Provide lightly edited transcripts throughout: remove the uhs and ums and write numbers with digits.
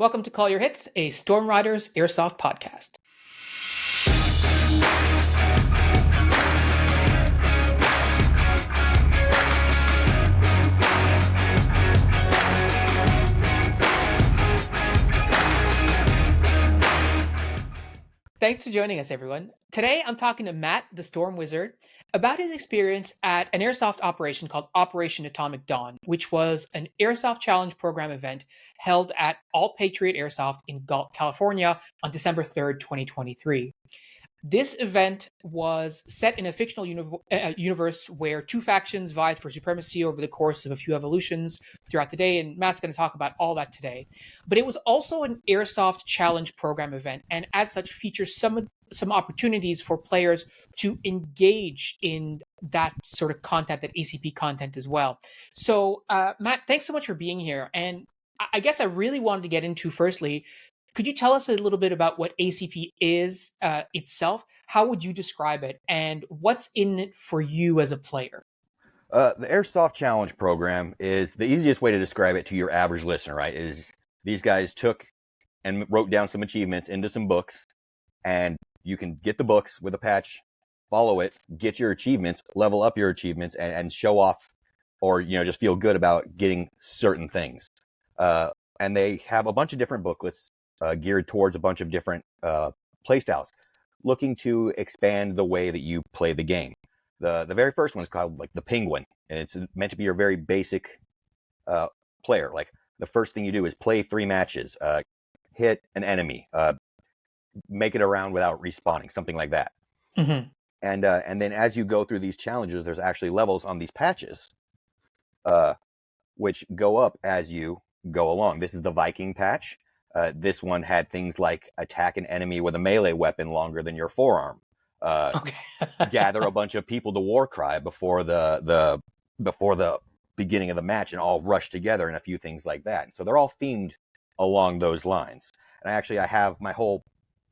Welcome to Call Your Hits, a Storm Riders Airsoft podcast. Thanks for joining us, everyone. Today, I'm talking to Matt, the Storm Wizard, about his experience at an airsoft operation called Operation Atomic Dawn, which was an Airsoft Challenge Program event held at All Patriot Airsoft in California on December 3rd, 2023. This event was set in a fictional universe where two factions vied for supremacy over the course of a few evolutions throughout the day, and Matt's going to talk about all that today. But it was also an Airsoft Challenge Program event, and as such features some opportunities for players to engage in that sort of content, that ACP content as well. So, Matt, thanks so much for being here. And I guess I really wanted to get into, firstly, could you tell us a little bit about what ACP is itself? How would you describe it? And what's in it for you as a player? The Airsoft Challenge Program is the easiest way to describe it to your average listener, right? Is these guys took and wrote down some achievements into some books, and you can get the books with a patch, follow it, get your achievements, level up your achievements, and show off, or just feel good about getting certain things. And they have a bunch of different booklets geared towards a bunch of different play styles, looking to expand the way that you play the game. The very first one is called like the Penguin, and it's meant to be your very basic player. Like the first thing you do is play 3 matches, hit an enemy, make it around without respawning, something like that. Mm-hmm. And then as you go through these challenges, there's actually levels on these patches, which go up as you go along. This is the Viking patch. This one had things like attack an enemy with a melee weapon longer than your forearm. Gather a bunch of people to war cry before the beginning of the match and all rush together, and a few things like that. And so they're all themed along those lines. And I have my whole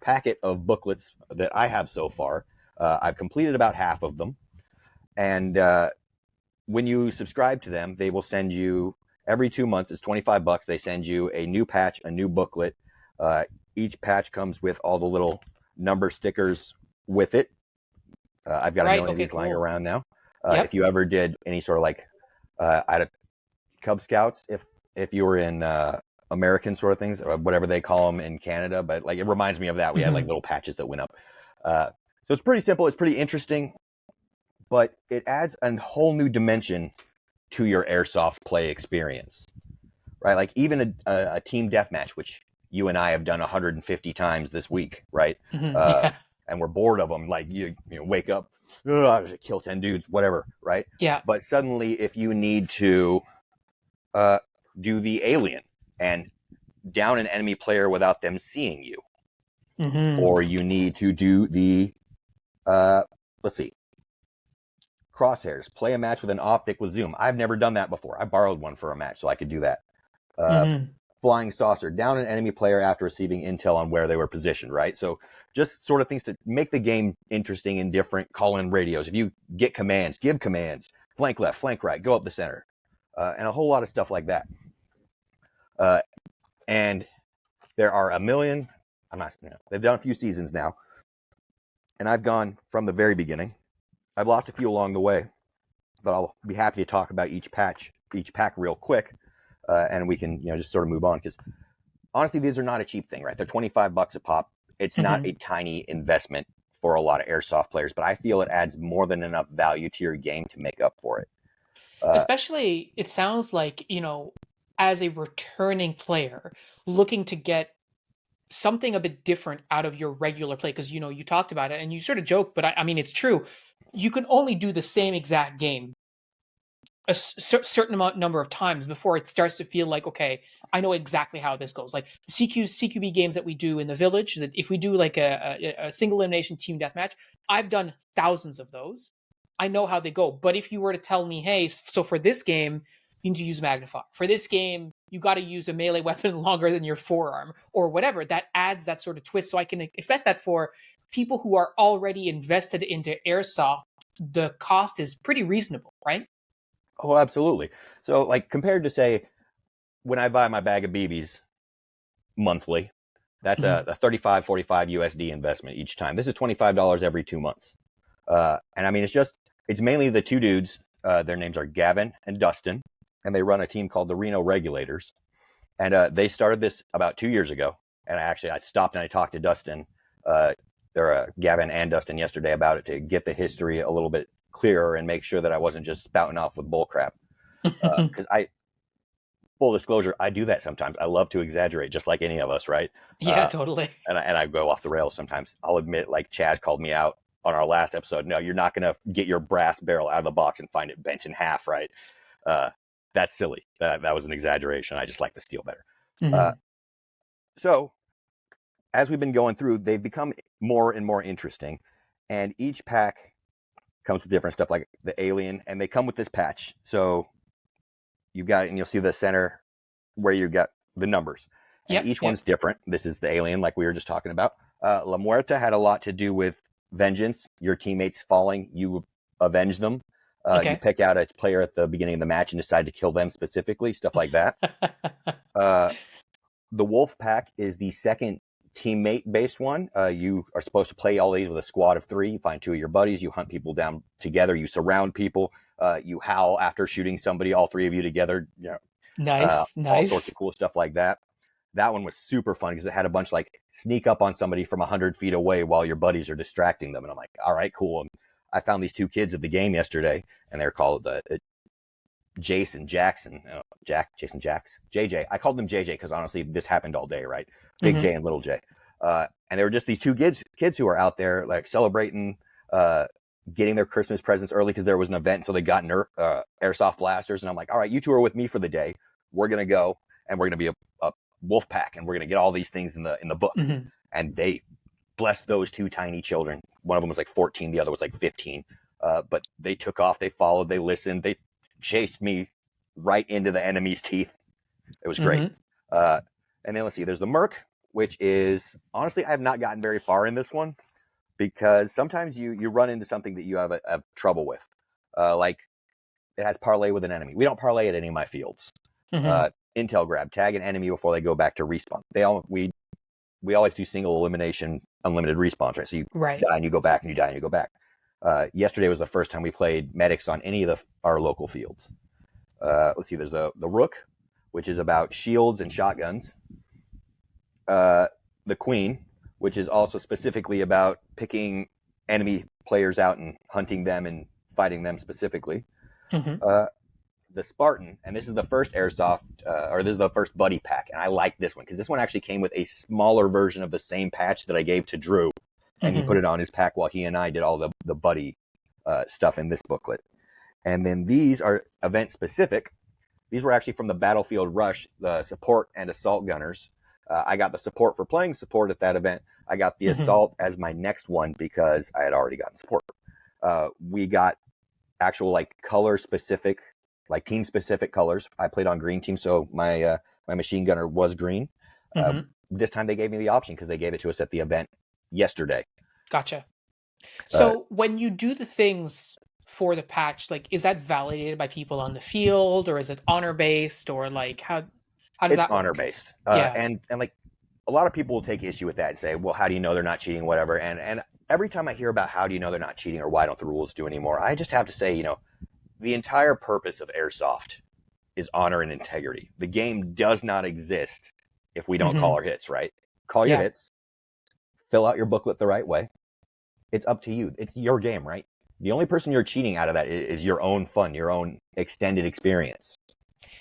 packet of booklets that I have so far. I've completed about half of them. And when you subscribe to them, they will send you every 2 months. It's $25. They send you a new patch, a new booklet. Each patch comes with all the little number stickers with it. I've got a million of these lying around now. Yep. If you ever did any sort of like at a Cub Scouts, if you were in American sort of things, or whatever they call them in Canada, but like it reminds me of that. We had like little patches that went up. So it's pretty simple. It's pretty interesting, but it adds a whole new dimension to your airsoft play experience, right? Like even a team deathmatch, which you and I have done 150 times this week, right? Mm-hmm. And we're bored of them. Like you wake up, I should kill 10 dudes, whatever, right? Yeah. But suddenly, if you need to do the alien and down an enemy player without them seeing you, Mm-hmm. or you need to do the crosshairs, play a match with an optic with zoom. I've never done that before. I borrowed one for a match so I could do that. Flying saucer, down an enemy player after receiving intel on where they were positioned, right? So just sort of things to make the game interesting and different. Call in radios. If you get commands, give commands. Flank left, flank right, go up the center. And a whole lot of stuff like that. And there are a million, they've done a few seasons now. And I've gone from the very beginning. I've lost a few along the way, but I'll be happy to talk about each pack real quick, and we can just sort of move on, because honestly, these are not a cheap thing, right? They're $25 a pop. It's not a tiny investment for a lot of airsoft players, but I feel it adds more than enough value to your game to make up for it. Especially, it sounds like, as a returning player looking to get something a bit different out of your regular play, because you talked about it and you sort of joke, but I mean it's true. You can only do the same exact game a certain number of times before it starts to feel like, okay, I know exactly how this goes. Like the CQB games that we do in the village, that if we do like a single elimination team deathmatch, I've done thousands of those. I know how they go. But if you were to tell me, hey, so for this game, you need to use Magnify. For this game, you got to use a melee weapon longer than your forearm or whatever. That adds that sort of twist. So I can expect that for people who are already invested into airsoft, the cost is pretty reasonable, right? Oh, absolutely. So like compared to, say, when I buy my bag of BBs, monthly. That's Mhm. a 35, 45 USD investment each time. This is $25 every 2 months. And I mean, it's mainly the two dudes. Their names are Gavin and Dustin, and they run a team called the Reno Regulators. And they started this about 2 years ago. And I stopped and I talked to Dustin, Gavin and Dustin yesterday about it to get the history a little bit clearer and make sure that I wasn't just spouting off with bullcrap. Because full disclosure, I do that sometimes. I love to exaggerate, just like any of us, right? Yeah, Uh, totally. and I go off the rails sometimes. I'll admit, like Chaz called me out on our last episode. No, you're not going to get your brass barrel out of the box and find it bent in half, right? Uh, that's silly. That was an exaggeration. I just like the steel better. Uh, Mhm. so as we've been going through, they've become more and more interesting, and each pack comes with different stuff, like the alien, and they come with this patch. So you've got, and you'll see the center where you got the numbers, and Yep, each yep. one's different. This is the alien, like we were just talking about. La Muerta had a lot to do with vengeance. Your teammates falling, you avenge them. You Okay. pick out a player at the beginning of the match and decide to kill them specifically, stuff like that. Uh, the Wolf Pack is the second teammate based one. You are supposed to play all these with a squad of three. You find two of your buddies. You hunt people down together. You surround people. You howl after shooting somebody. All three of you together. Nice, All sorts of nice. cool stuff like that. That one was super fun because it had a bunch like sneak up on somebody from 100 feet away while your buddies are distracting them. And I'm like, all right, cool. And I found these two kids at the game yesterday, and they're called Jason Jackson, Jason Jacks, JJ. I called them JJ because honestly, this happened all day, right? Big Mhm. J and Little J. And they were just these two kids who were out there like celebrating, uh, getting their Christmas presents early because there was an event, so they got airsoft blasters. And I'm like, all right, you two are with me for the day. We're gonna go and we're gonna be a wolf pack, and we're gonna get all these things in the book. Mhm. And they blessed those two tiny children. One of them was like 14, the other was like 15. But they took off, they followed, they listened, they chased me right into the enemy's teeth. It was great. Mhm. Uh, and then let's see, there's the Merc, which is honestly, I have not gotten very far in this one because sometimes you run into something that you have trouble with. Like it has parlay with an enemy. We don't parlay at any of my fields. Mhm. Uh, Intel grab, tag an enemy before they go back to respawn. We always do single elimination, unlimited respawns, right? So you Right. die and you go back, and you die and you go back. Yesterday was the first time we played medics on any of our local fields. Let's see, there's the Rook, which is about shields and shotguns. The Queen, which is also specifically about picking enemy players out and hunting them and fighting them specifically. Mhm. Uh, the Spartan, and this is the first airsoft, or this is the first buddy pack, and I like this one because this one actually came with a smaller version of the same patch that I gave to Drew, and he put Mhm. it on his pack while he and I did all the buddy stuff in this booklet. And then these are event specific. These were actually from the Battlefield Rush, the support and assault gunners. I got the support for playing support at that event. I got the Mhm. assault as my next one because I had already gotten support. We got actual like color specific, like team specific colors. I played on green team, so my machine gunner was green. Uh, Mhm. this time they gave me the option because they gave it to us at the event yesterday. Gotcha. Uh, So when you do the things for the patch, like is that validated by people on the field, or is it honor based, or like how does it's that honor work? based, Yeah. and like a lot of people will take issue with that and say, well, how do you know they're not cheating, whatever. And every time I hear about how do you know they're not cheating or why don't the rules do anymore, I just have to say, the entire purpose of airsoft is honor and integrity. The game does not exist if we don't call Mhm. our hits, right? Call your Yeah. hits, fill out your booklet the right way. It's up to you. It's your game, right? The only person you're cheating out of that is your own fun, your own extended experience.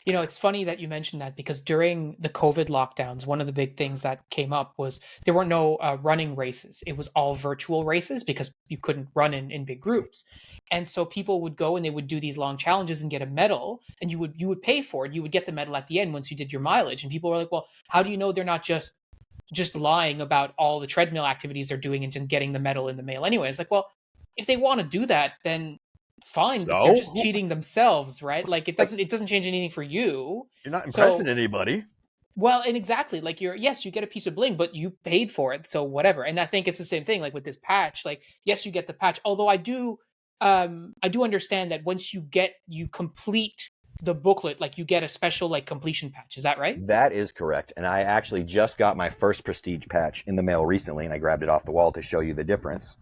It's funny that you mentioned that because during the COVID lockdowns, one of the big things that came up was there were no running races. It was all virtual races because you couldn't run in big groups. And so people would go and they would do these long challenges and get a medal, and you would pay for it. You would get the medal at the end once you did your mileage. And people were like, "Well, how do you know they're not just lying about all the treadmill activities they're doing and just getting the medal in the mail anyway?" It's like, well, if they want to do that, then fine, but they're just So, cheating themselves, right? Like it like, doesn't it doesn't change anything for you. you're not impressing So anybody. well, and exactly, like yes, you get a piece of bling, but you paid for it, so whatever. And I think it's the same thing like with this patch. Like yes, you get the patch, although I do understand that once you complete the booklet, like you get a special like completion patch. Is that right? That is correct. And I actually just got my first prestige patch in the mail recently, and I grabbed it off the wall to show you the difference.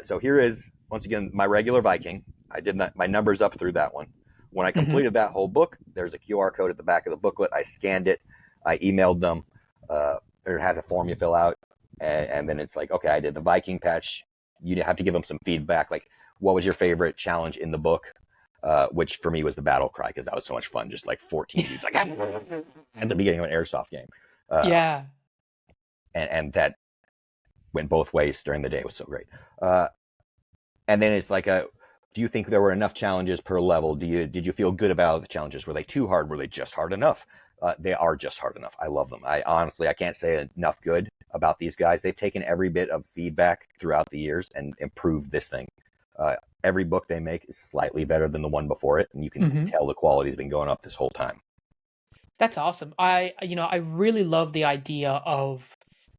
So here is, once again, my regular Viking. I did not, my numbers up through that one. When I Mm-hmm. completed that whole book, there's a QR code at the back of the booklet. I scanned it. I emailed them. It has a form you fill out. And then it's like, okay, I did the Viking patch. You have to give them some feedback. Like, what was your favorite challenge in the book? Which for me was the battle cry, because that was so much fun. Just like 14 dudes like at the beginning of an airsoft game. Yeah. And that went both ways during the day. It was so great. And then it's like, do you think there were enough challenges per level? Did you feel good about the challenges? Were they too hard? Were they just hard enough? They are just hard enough. I love them. I honestly, I can't say enough good about these guys. They've taken every bit of feedback throughout the years and improved this thing. Every book they make is slightly better than the one before it, and you can Mm-hmm. tell the quality's been going up this whole time. That's awesome. I really love the idea of,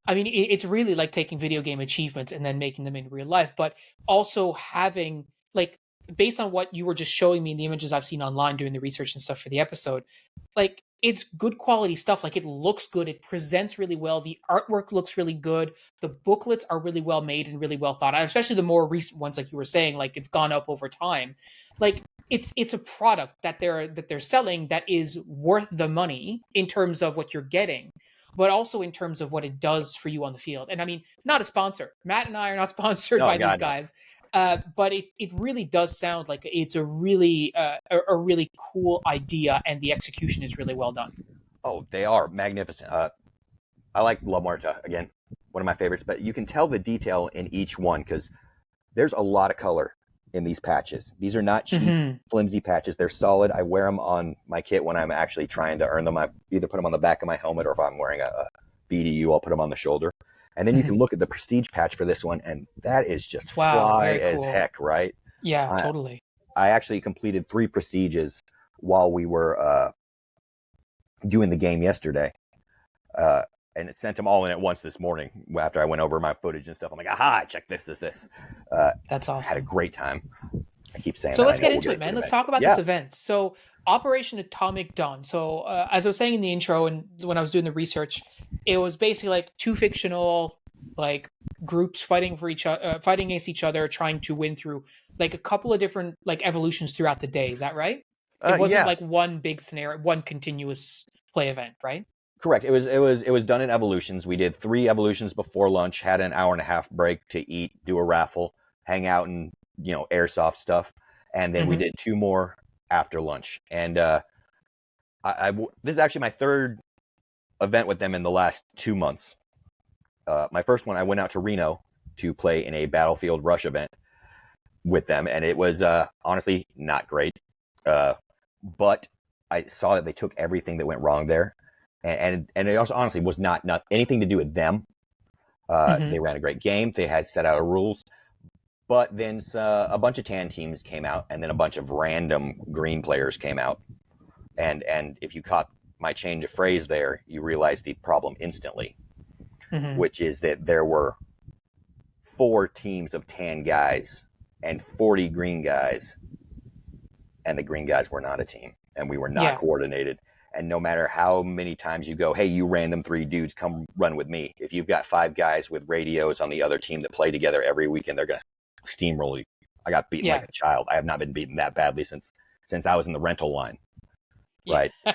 I mean, it's really like taking video game achievements and then making them in real life, but also having, like, based on what you were just showing me in the images I've seen online doing the research and stuff for the episode, like, it's good quality stuff. Like, it looks good. It presents really well. The artwork looks really good. The booklets are really well made and really well thought out, especially the more recent ones, like you were saying, like it's gone up over time. Like, it's a product that they're selling that is worth the money in terms of what you're getting, but also in terms of what it does for you on the field. And I mean, not a sponsor. Matt and I are not sponsored No, by these God, no. guys, but it really does sound like it's a really a really cool idea, and the execution is really well done. Oh, they are magnificent. I like La Muerta, again, one of my favorites, but you can tell the detail in each one because there's a lot of color in these patches. These are not cheap, Mm-hmm. flimsy patches. They're solid. I wear them on my kit when I'm actually trying to earn them. I either put them on the back of my helmet, or if I'm wearing a BDU, I'll put them on the shoulder. And then you Mm-hmm. can look at the prestige patch for this one, and that is just Wow, fly very as cool. heck, right? Yeah, I, totally. I actually completed 3 prestiges while we were doing the game yesterday. Uh, and it sent them all in at once this morning after I went over my footage and stuff. I'm like, aha, check this. That's Had a awesome. great time. I keep saying So that. I let's know get we'll into get it, into it man. Let's talk eventually. about this Yeah. event. So, Operation Atomic Dawn. So, as I was saying in the intro and when I was doing the research, it was basically like two fictional like groups fighting for each other, fighting against each other, trying to win through like a couple of different like evolutions throughout the day. Is that right? It wasn't Yeah, like one big scenario, one continuous play event, right? correct. It was done in evolutions. We did 3 evolutions before lunch, had an hour and a half break to eat, do a raffle, hang out, and airsoft stuff, and then we Mm-hmm. did 2 more after lunch. And this is actually my 3rd event with them in the last 2 months. My first one, I went out to Reno to play in a Battlefield Rush event with them, and it was honestly not great. But I saw that they took everything that went wrong there, and it also honestly was not anything to do with them. Mm-hmm. They ran a great game. They had set out rules, but then a bunch of tan teams came out, and then a bunch of random green players came out. And if you caught my change of phrase there, you realize the problem instantly, Mm-hmm. which is that there were 4 teams of tan guys and 40 green guys, and the green guys were not a team, and we were not Yeah. coordinated. And no matter how many times you go, hey, you random 3 dudes, come run with me. If you've got 5 guys with radios on the other team that play together every weekend, they're gonna steamroll you. I got beaten like Yeah. a child. I have not been beaten that badly since I was in the rental line, Yeah. right? Yeah.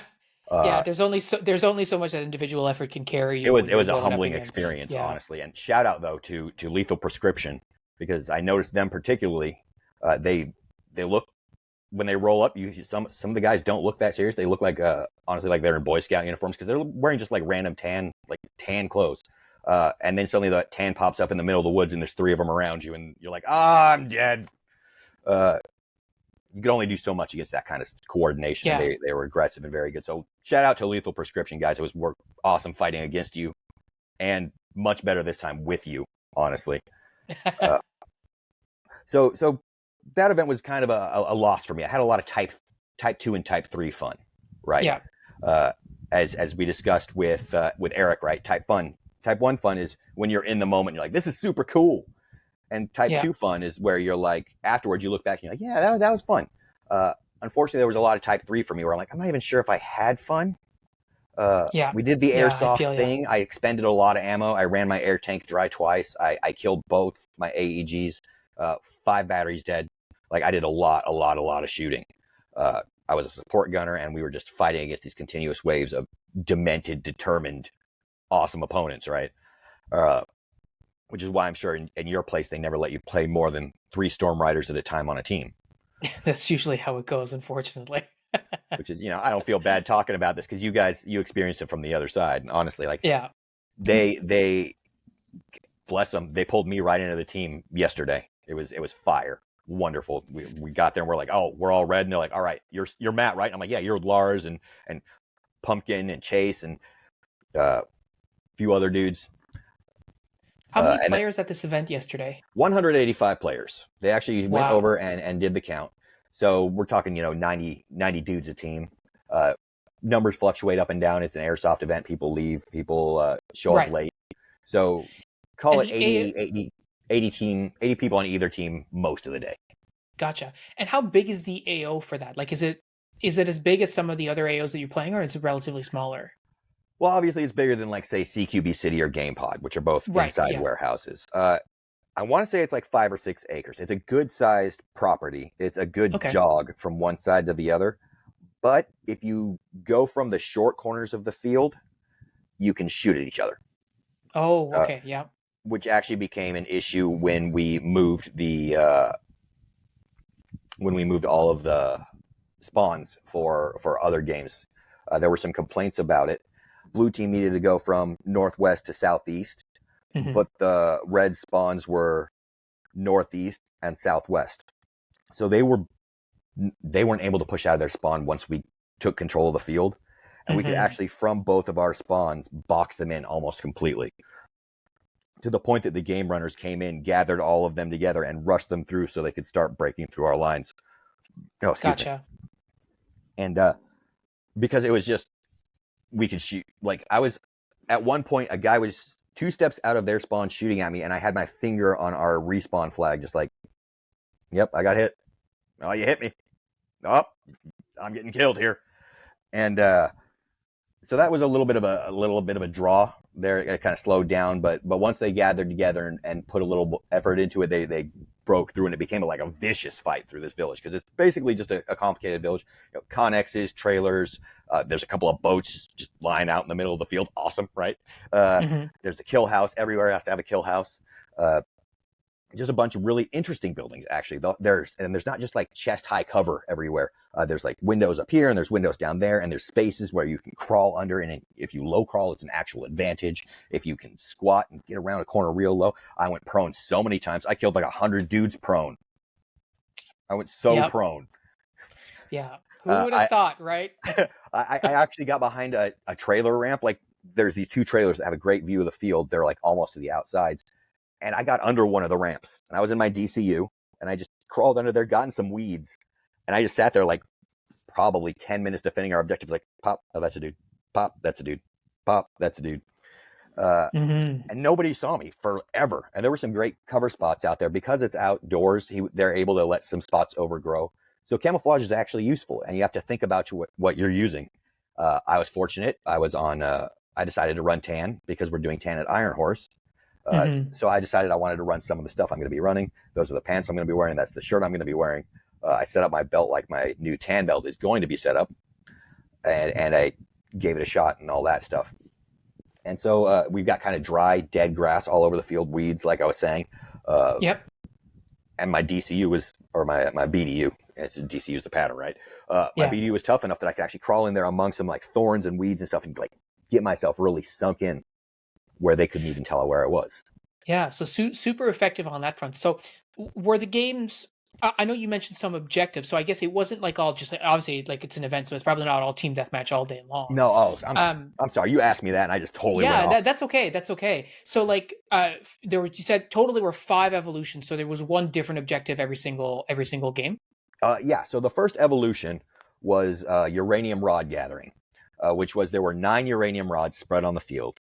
Uh, There's only so much that individual effort can carry it you was when it you're was a going up humbling against. experience, Yeah. honestly. And shout out though to Lethal Prescription, because I noticed them particularly. They look, when they roll up, some of the guys don't look that serious. They look like honestly like they're in Boy Scout uniforms, because they're wearing just like random tan clothes. And then suddenly the tan pops up in the middle of the woods, and there's 3 of them around you, and you're like, ah, I'm dead. Uh, you could only do so much against that kind of coordination. Yeah. They were aggressive and very good. So shout out to Lethal Prescription, guys. It was awesome fighting against you, and much better this time with you, honestly. Uh, so that event was kind of a loss for me. I had a lot of type 2 and type 3 fun, right? Yeah. Uh, as we discussed with Eric, right? Type 1 fun is when you're in the moment, you're like, this is super cool. And type Yeah. 2 fun is where you're like, afterwards you look back and you're like, yeah, that was fun. unfortunately, there was a lot of Type 3 for me where I'm like, I'm not even sure if I had fun. Yeah. We did the Yeah, I airsoft feel you. thing. I expended a lot of ammo. I ran my air tank dry twice. I killed both my AEGs. 5 batteries dead. Like I did a lot of shooting. I was a support gunner, and we were just fighting against these continuous waves of demented, determined, awesome opponents, right? Uh, which is why I'm sure in your place they never let you play more than 3 Storm Riders at a time on a team. That's usually how it goes, unfortunately. Which is, I don't feel bad talking about this because you experienced it from the other side. And honestly, like Yeah. they bless them, they pulled me right into the team yesterday. It was fire, wonderful. We got there and we're like, oh, we're all red, and they're like, all right, you're Matt, right? And I'm like, yeah, you're Lars and Pumpkin and Chase and a few other dudes. How many And players at this event yesterday? 185 players. They actually went Wow. over and did the count. So we're talking, 90 dudes a team. Numbers fluctuate up and down. It's an airsoft event. People leave. People show up Right. late. So call And it 80 people on either team most of the day. Gotcha. And how big is the AO for that? Like, is it as big as some of the other AOs that you're playing, or is it relatively smaller? Well, obviously, it's bigger than, like, say, CQB City or GamePod, which are both Right. inside Yeah. warehouses. I want to say it's like 5 or 6 acres. It's a good-sized property. It's a good Okay. jog from one side to the other. But if you go from the short corners of the field, you can shoot at each other, Oh, okay. Yeah. which actually became an issue when we moved all of the spawns for other games. There were some complaints about it. Blue team needed to go from northwest to southeast, Hmm. but the red spawns were northeast and southwest. So they weren't able to push out of their spawn once we took control of the field, and we could actually, from both of our spawns, box them in almost completely, to the point that the game runners came in, gathered all of them together, and rushed them through so they could start breaking through our lines. Oh, excuse me. Gotcha. And because it was just, we could shoot. Like, I was, at one point, a guy was 2 steps out of their spawn shooting at me, and I had my finger on our respawn flag, just like, yep, I got hit. Oh, you hit me. Oh, I'm getting killed here. And so that was a little bit of a draw there. It kind of slowed down, but once they gathered together and put a little effort into it, they broke through, and it became like a vicious fight through this village, because it's basically just a complicated village. Connexes, trailers. There's a couple of boats just lying out in the middle of the field. Awesome, right? There's a kill house. Everywhere has to have a kill house. Just a bunch of really interesting buildings, actually. There's not just like chest high cover everywhere. There's like windows up here, and there's windows down there, and there's spaces where you can crawl under, and if you low crawl, it's an actual advantage. If you can squat and get around a corner real low. I went prone so many times. I killed like 100 dudes prone. I went so prone. Yeah. Who would have thought, right? I actually got behind a trailer ramp. Like, there's these 2 trailers that have a great view of the field. They're like almost to the outsides. And I got under one of the ramps, and I was in my DCU, and I just crawled under there, got in some weeds, and I just sat there like probably 10 minutes defending our objective. Like, pop, oh, that's a dude. Pop, that's a dude. Pop, that's a dude. And nobody saw me forever. And there were some great cover spots out there because it's outdoors. They're able to let some spots overgrow. So camouflage is actually useful, and you have to think about what you're using. I was fortunate. I decided to run tan because we're doing tan at Iron Horse. So I decided I wanted to run some of the stuff I'm going to be running. Those are the pants I'm going to be wearing. That's the shirt I'm going to be wearing. I set up my belt like my new tan belt is going to be set up, and I gave it a shot and all that stuff. And so we've got kind of dry, dead grass all over the field, weeds, like I was saying. Yep. And my DCU my BDU. DCU is the pattern, right? My BDU was tough enough that I could actually crawl in there among some like thorns and weeds and stuff, and like get myself really sunk in where they couldn't even tell where it was. Yeah, so super effective on that front. So were the games, I know you mentioned some objectives, so I guess it wasn't like all just, obviously, like, it's an event, so it's probably not all team deathmatch all day long. No, I'm sorry. You asked me that, and I just totally went off. That's okay. That's okay. So, like, you said totally were 5 evolutions, so there was one different objective every single game? Yeah, so the first evolution was uranium rod gathering, which was, there were 9 uranium rods spread on the field.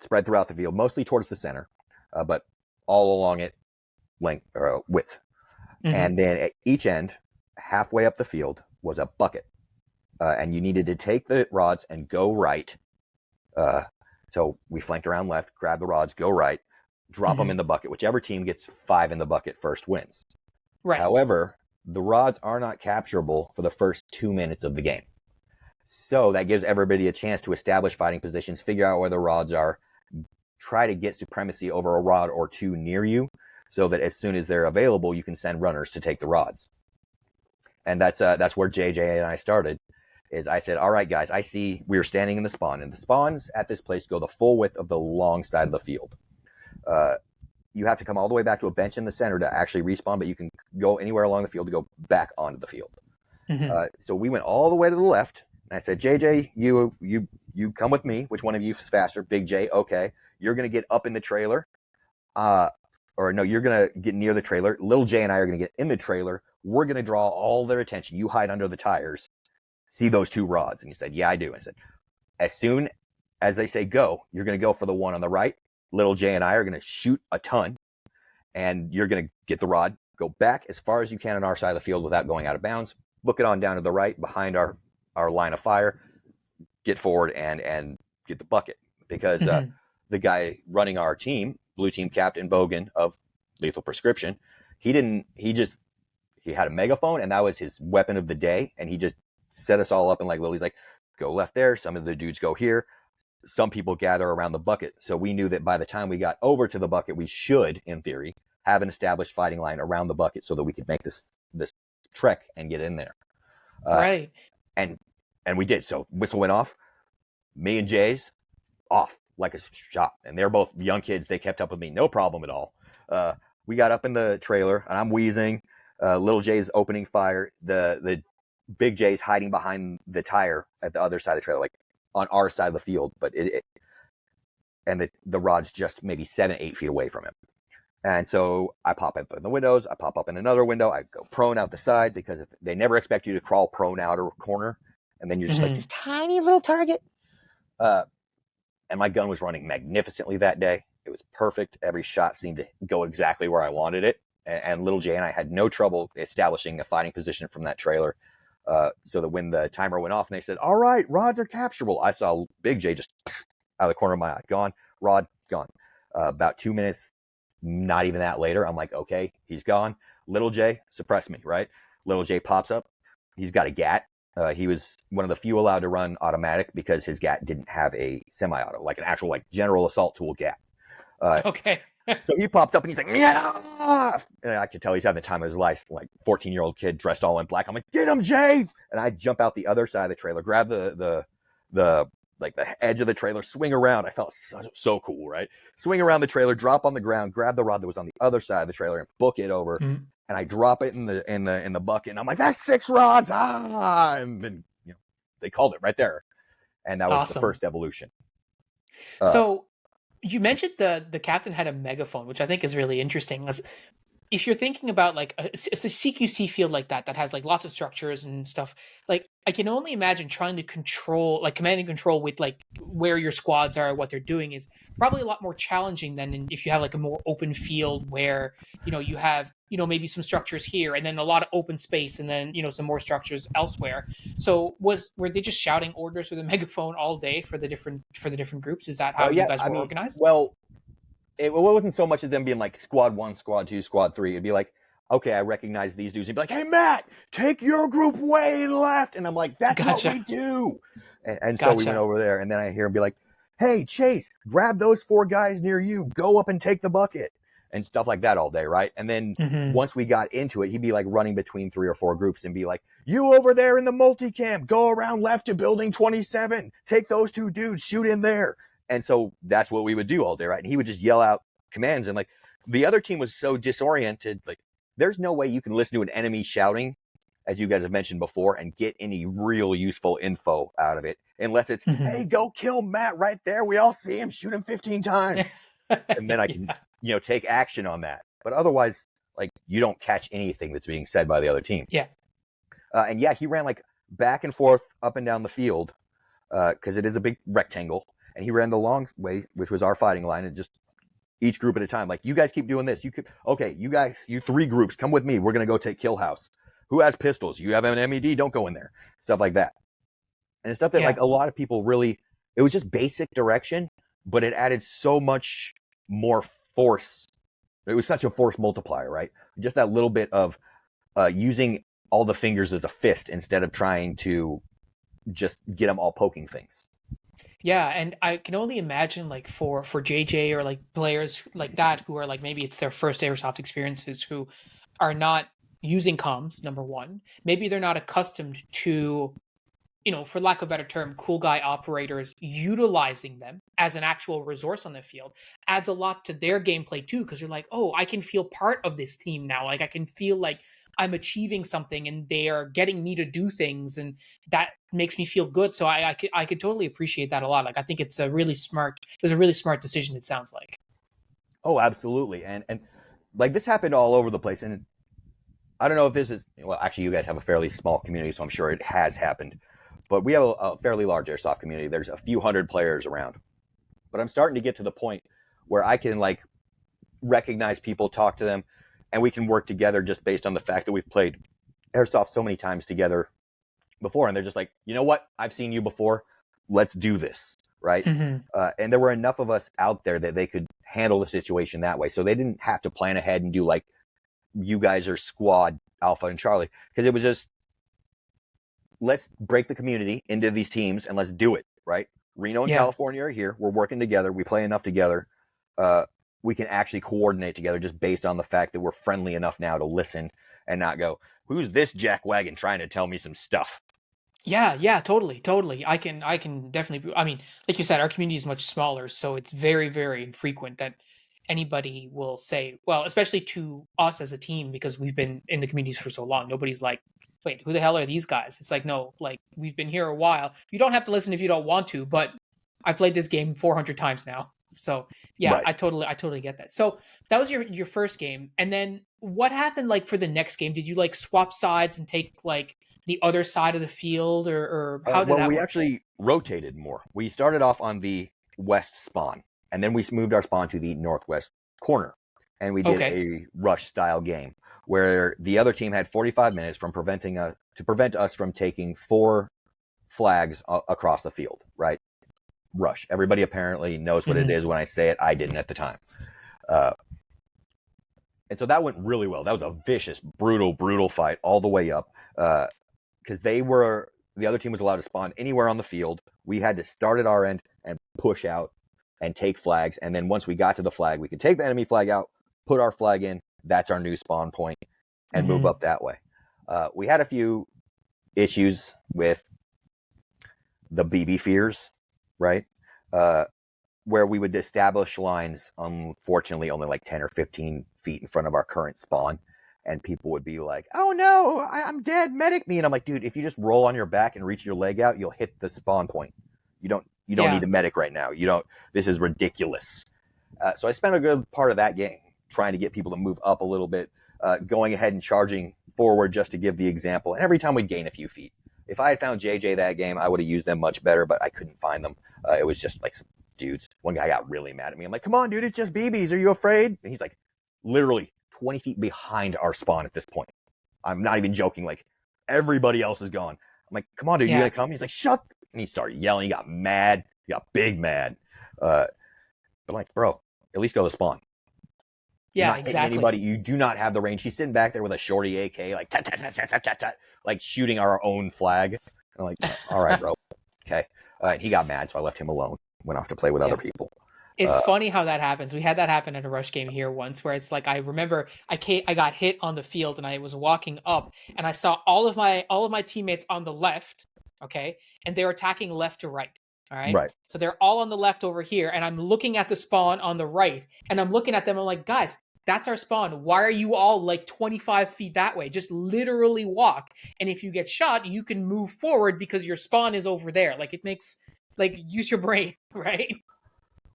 Spread throughout the field, mostly towards the center, but all along it width. And then at each end, halfway up the field was a bucket, and you needed to take the rods and go right. So we flanked around left, grab the rods, go right, drop them in the bucket. Whichever team gets 5 in the bucket first wins. Right. However, the rods are not capturable for the first 2 minutes of the game. So that gives everybody a chance to establish fighting positions, figure out where the rods are, try to get supremacy over a rod or two near you, so that as soon as they're available, you can send runners to take the rods. And that's where JJ and I started. Is I said, all right, guys, I see we were standing in the spawn, and the spawns at this place go the full width of the long side of the field. You have to come all the way back to a bench in the center to actually respawn, but you can go anywhere along the field to go back onto the field. So we went all the way to the left, and I said, JJ, you come with me. Which one of you is faster? Big J, okay. You're going to get up in the trailer. Or no, you're going to get near the trailer. Little J and I are going to get in the trailer. We're going to draw all their attention. You hide under the tires. See those 2 rods? And he said, yeah, I do. And I said, as soon as they say go, you're going to go for the one on the right. Little J and I are going to shoot a ton, and you're going to get the rod, go back as far as you can on our side of the field without going out of bounds, book it on down to the right behind our line of fire, get forward and get the bucket. Because the guy running our team, Blue Team Captain Bogan of Lethal Prescription, he had a megaphone, and that was his weapon of the day, and he just set us all up in like Lily's like, go left there, some of the dudes go here, some people gather around the bucket. So we knew that by the time we got over to the bucket, we should, in theory, have an established fighting line around the bucket so that we could make this trek and get in there. Right. And we did. So whistle went off, me and Jay's off like a shot, and they're both young kids. They kept up with me, no problem at all. We got up in the trailer, and I'm wheezing. Little Jay's opening fire. The Big J's hiding behind the tire at the other side of the trailer, like on our side of the field, but the rod's just maybe 7-8 feet away from him. And so I pop up in the windows, I pop up in another window, I go prone out the side, because they never expect you to crawl prone out or corner, and then you're just like this tiny little target. And my gun was running magnificently that day. It was perfect. Every shot seemed to go exactly where I wanted it. And Little J and I had no trouble establishing a fighting position from that trailer. So that when the timer went off and they said, all right, rods are capturable, I saw Big J just out of the corner of my eye, gone, rod, gone. About 2 minutes, not even that later, I'm like, okay, he's gone. Little J, suppress me, right? Little J pops up. He's got a GAT. He was one of the few allowed to run automatic because his GAT didn't have a semi-auto, like an actual like general assault tool GAT. Okay. So he popped up and he's like, yeah! And I could tell he's having the time of his life, like 14-year-old kid dressed all in black. I'm like, get him, Jay! And I jump out the other side of the trailer, grab the edge of the trailer, swing around. I felt so cool, right? Swing around the trailer, drop on the ground, grab the rod that was on the other side of the trailer, and book it over. And I drop it in the bucket, and I'm like, that's 6 rods! And then they called it right there, and that was awesome. The first evolution. So you mentioned the captain had a megaphone, which I think is really interesting. If you're thinking about like a CQC field like that has like lots of structures and stuff, like I can only imagine trying to control, like command and control with like where your squads are, what they're doing is probably a lot more challenging than if you have like a more open field where, you have, maybe some structures here and then a lot of open space and then, some more structures elsewhere. So were they just shouting orders with a megaphone all day for the different groups? Is that how you guys were organized? Well, it wasn't so much as them being like squad 1, squad 2, squad 3. It'd be like, okay, I recognize these dudes. He'd be like, hey, Matt, take your group way left. And I'm like, that's what we do. And so we went over there, and then I hear him be like, hey, Chase, grab those 4 guys near you. Go up and take the bucket. And stuff like that all day, right? And then once we got into it, he'd be like running between 3 or 4 groups and be like, you over there in the multicam, go around left to building 27. Take those 2 dudes, shoot in there. And so that's what we would do all day, right? And he would just yell out commands. And like the other team was so disoriented, like there's no way you can listen to an enemy shouting, as you guys have mentioned before, and get any real useful info out of it. Unless it's, hey, go kill Matt right there. We all see him, shoot him 15 times. And then I can, take action on that. But otherwise, like you don't catch anything that's being said by the other team. Yeah. And yeah, he ran like back and forth up and down the field because it is a big rectangle. And he ran the long way, which was our fighting line, and just each group at a time. Like, you guys keep doing this. You 3 groups, come with me. We're going to go take Kill House. Who has pistols? You have an MED, don't go in there. Stuff like that. And it's stuff that Yeah. like a lot of people really, it was just basic direction, but it added so much more force. It was such a force multiplier, right? Just that little bit of using all the fingers as a fist instead of trying to just get them all poking things. Yeah, and I can only imagine like for JJ or like players like that who are like maybe it's their first airsoft experiences who are not using comms, number one. Maybe they're not accustomed to, for lack of a better term, cool guy operators utilizing them as an actual resource on the field adds a lot to their gameplay too, because you're like, oh, I can feel part of this team now. Like I can feel like I'm achieving something and they are getting me to do things, and that makes me feel good. So I could totally appreciate that a lot. Like I think it's a really smart. It was a really smart decision. It sounds like. Oh, absolutely. And like this happened all over the place. And I don't know if this is, well, actually, you guys have a fairly small community, so I'm sure it has happened. But we have a fairly large airsoft community. There's a few hundred players around. But I'm starting to get to the point where I can like recognize people, talk to them, and we can work together just based on the fact that we've played airsoft so many times together before. And they're just like, you know what? I've seen you before. Let's do this. Right. Mm-hmm. And there were enough of us out there that they could handle the situation that way. So they didn't have to plan ahead and do like, you guys are squad Alpha and Charlie. Because it was just, let's break the community into these teams and let's do it. Right. Reno and Yeah. California are here. We're working together. We play enough together. We can actually coordinate together just based on the fact that we're friendly enough now to listen and not go, who's this jackwagon trying to tell me some stuff? Yeah, totally. I can definitely. I mean, like you said, our community is much smaller, so it's very, very infrequent that anybody will say, well, especially to us as a team, because we've been in the communities for so long. Nobody's like, wait, who the hell are these guys? It's like, no, like we've been here a while. You don't have to listen if you don't want to, but I've played this game 400 times now. So yeah, Right. I totally get that. So that was your first game, and then what happened like for the next game? Did you like swap sides and take like the other side of the field, or how did Well, that we work? actually rotated more. We started off on the west spawn, and then we moved our spawn to the northwest corner, and we did Okay. a rush style game where the other team had 45 minutes from preventing us to prevent us from taking 4 flags across the field. Right, rush. Everybody apparently knows what it Hmm. is when I say it. I didn't at the time. Uh, and so that went really well. That was a vicious, brutal fight all the way up. Because the other team was allowed to spawn anywhere on the field. We had to start at our end and push out and take flags. And then once we got to the flag, we could take the enemy flag out, put our flag in. That's our new spawn point, and move Hmm. up that way. We had a few issues with the BB fears, right? Where we would establish lines, unfortunately, only like 10 or 15 feet in front of our current spawn. And people would be like, oh no, I'm dead, medic me. And I'm like, dude, if you just roll on your back and reach your leg out, you'll hit the spawn point. You don't Yeah. need a medic right now. This is ridiculous. So I spent a good part of that game trying to get people to move up a little bit, going ahead and charging forward just to give the example. And every time we'd gain a few feet. If I had found JJ that game, I would have used them much better, but I couldn't find them. It was just like some dudes. One guy got really mad at me. I'm like, come on, dude, it's just BBs. Are you afraid? And he's like, literally 20 feet behind our spawn at this point. I'm not even joking. Like, everybody else is gone. I'm like, come on, dude, you Yeah. gonna come? He's like, shut. And he started yelling. He got mad. He got big mad. But I'm like, bro, at least go to the spawn. You're Yeah, not hitting exactly. anybody. You do not have the range. He's sitting back there with a shorty AK, like tat, tat, tat, tat, tat, tat, tat, like shooting our own flag. And I'm like, all right, bro, okay. And he got mad, so I left him alone. Went off to play with other Yeah. people. It's Uh, funny how that happens. We had that happen at a rush game here once, where it's like I remember I got hit on the field and I was walking up and I saw all of my teammates on the left, okay, and they were attacking left to right. All right, right. so they're all on the left over here, and I'm looking at the spawn on the right, and I'm looking at them. I'm like, guys, that's our spawn. Why are you all like 25 feet that way? Just literally walk, and if you get shot, you can move forward because your spawn is over there. Like it makes like use your brain, right?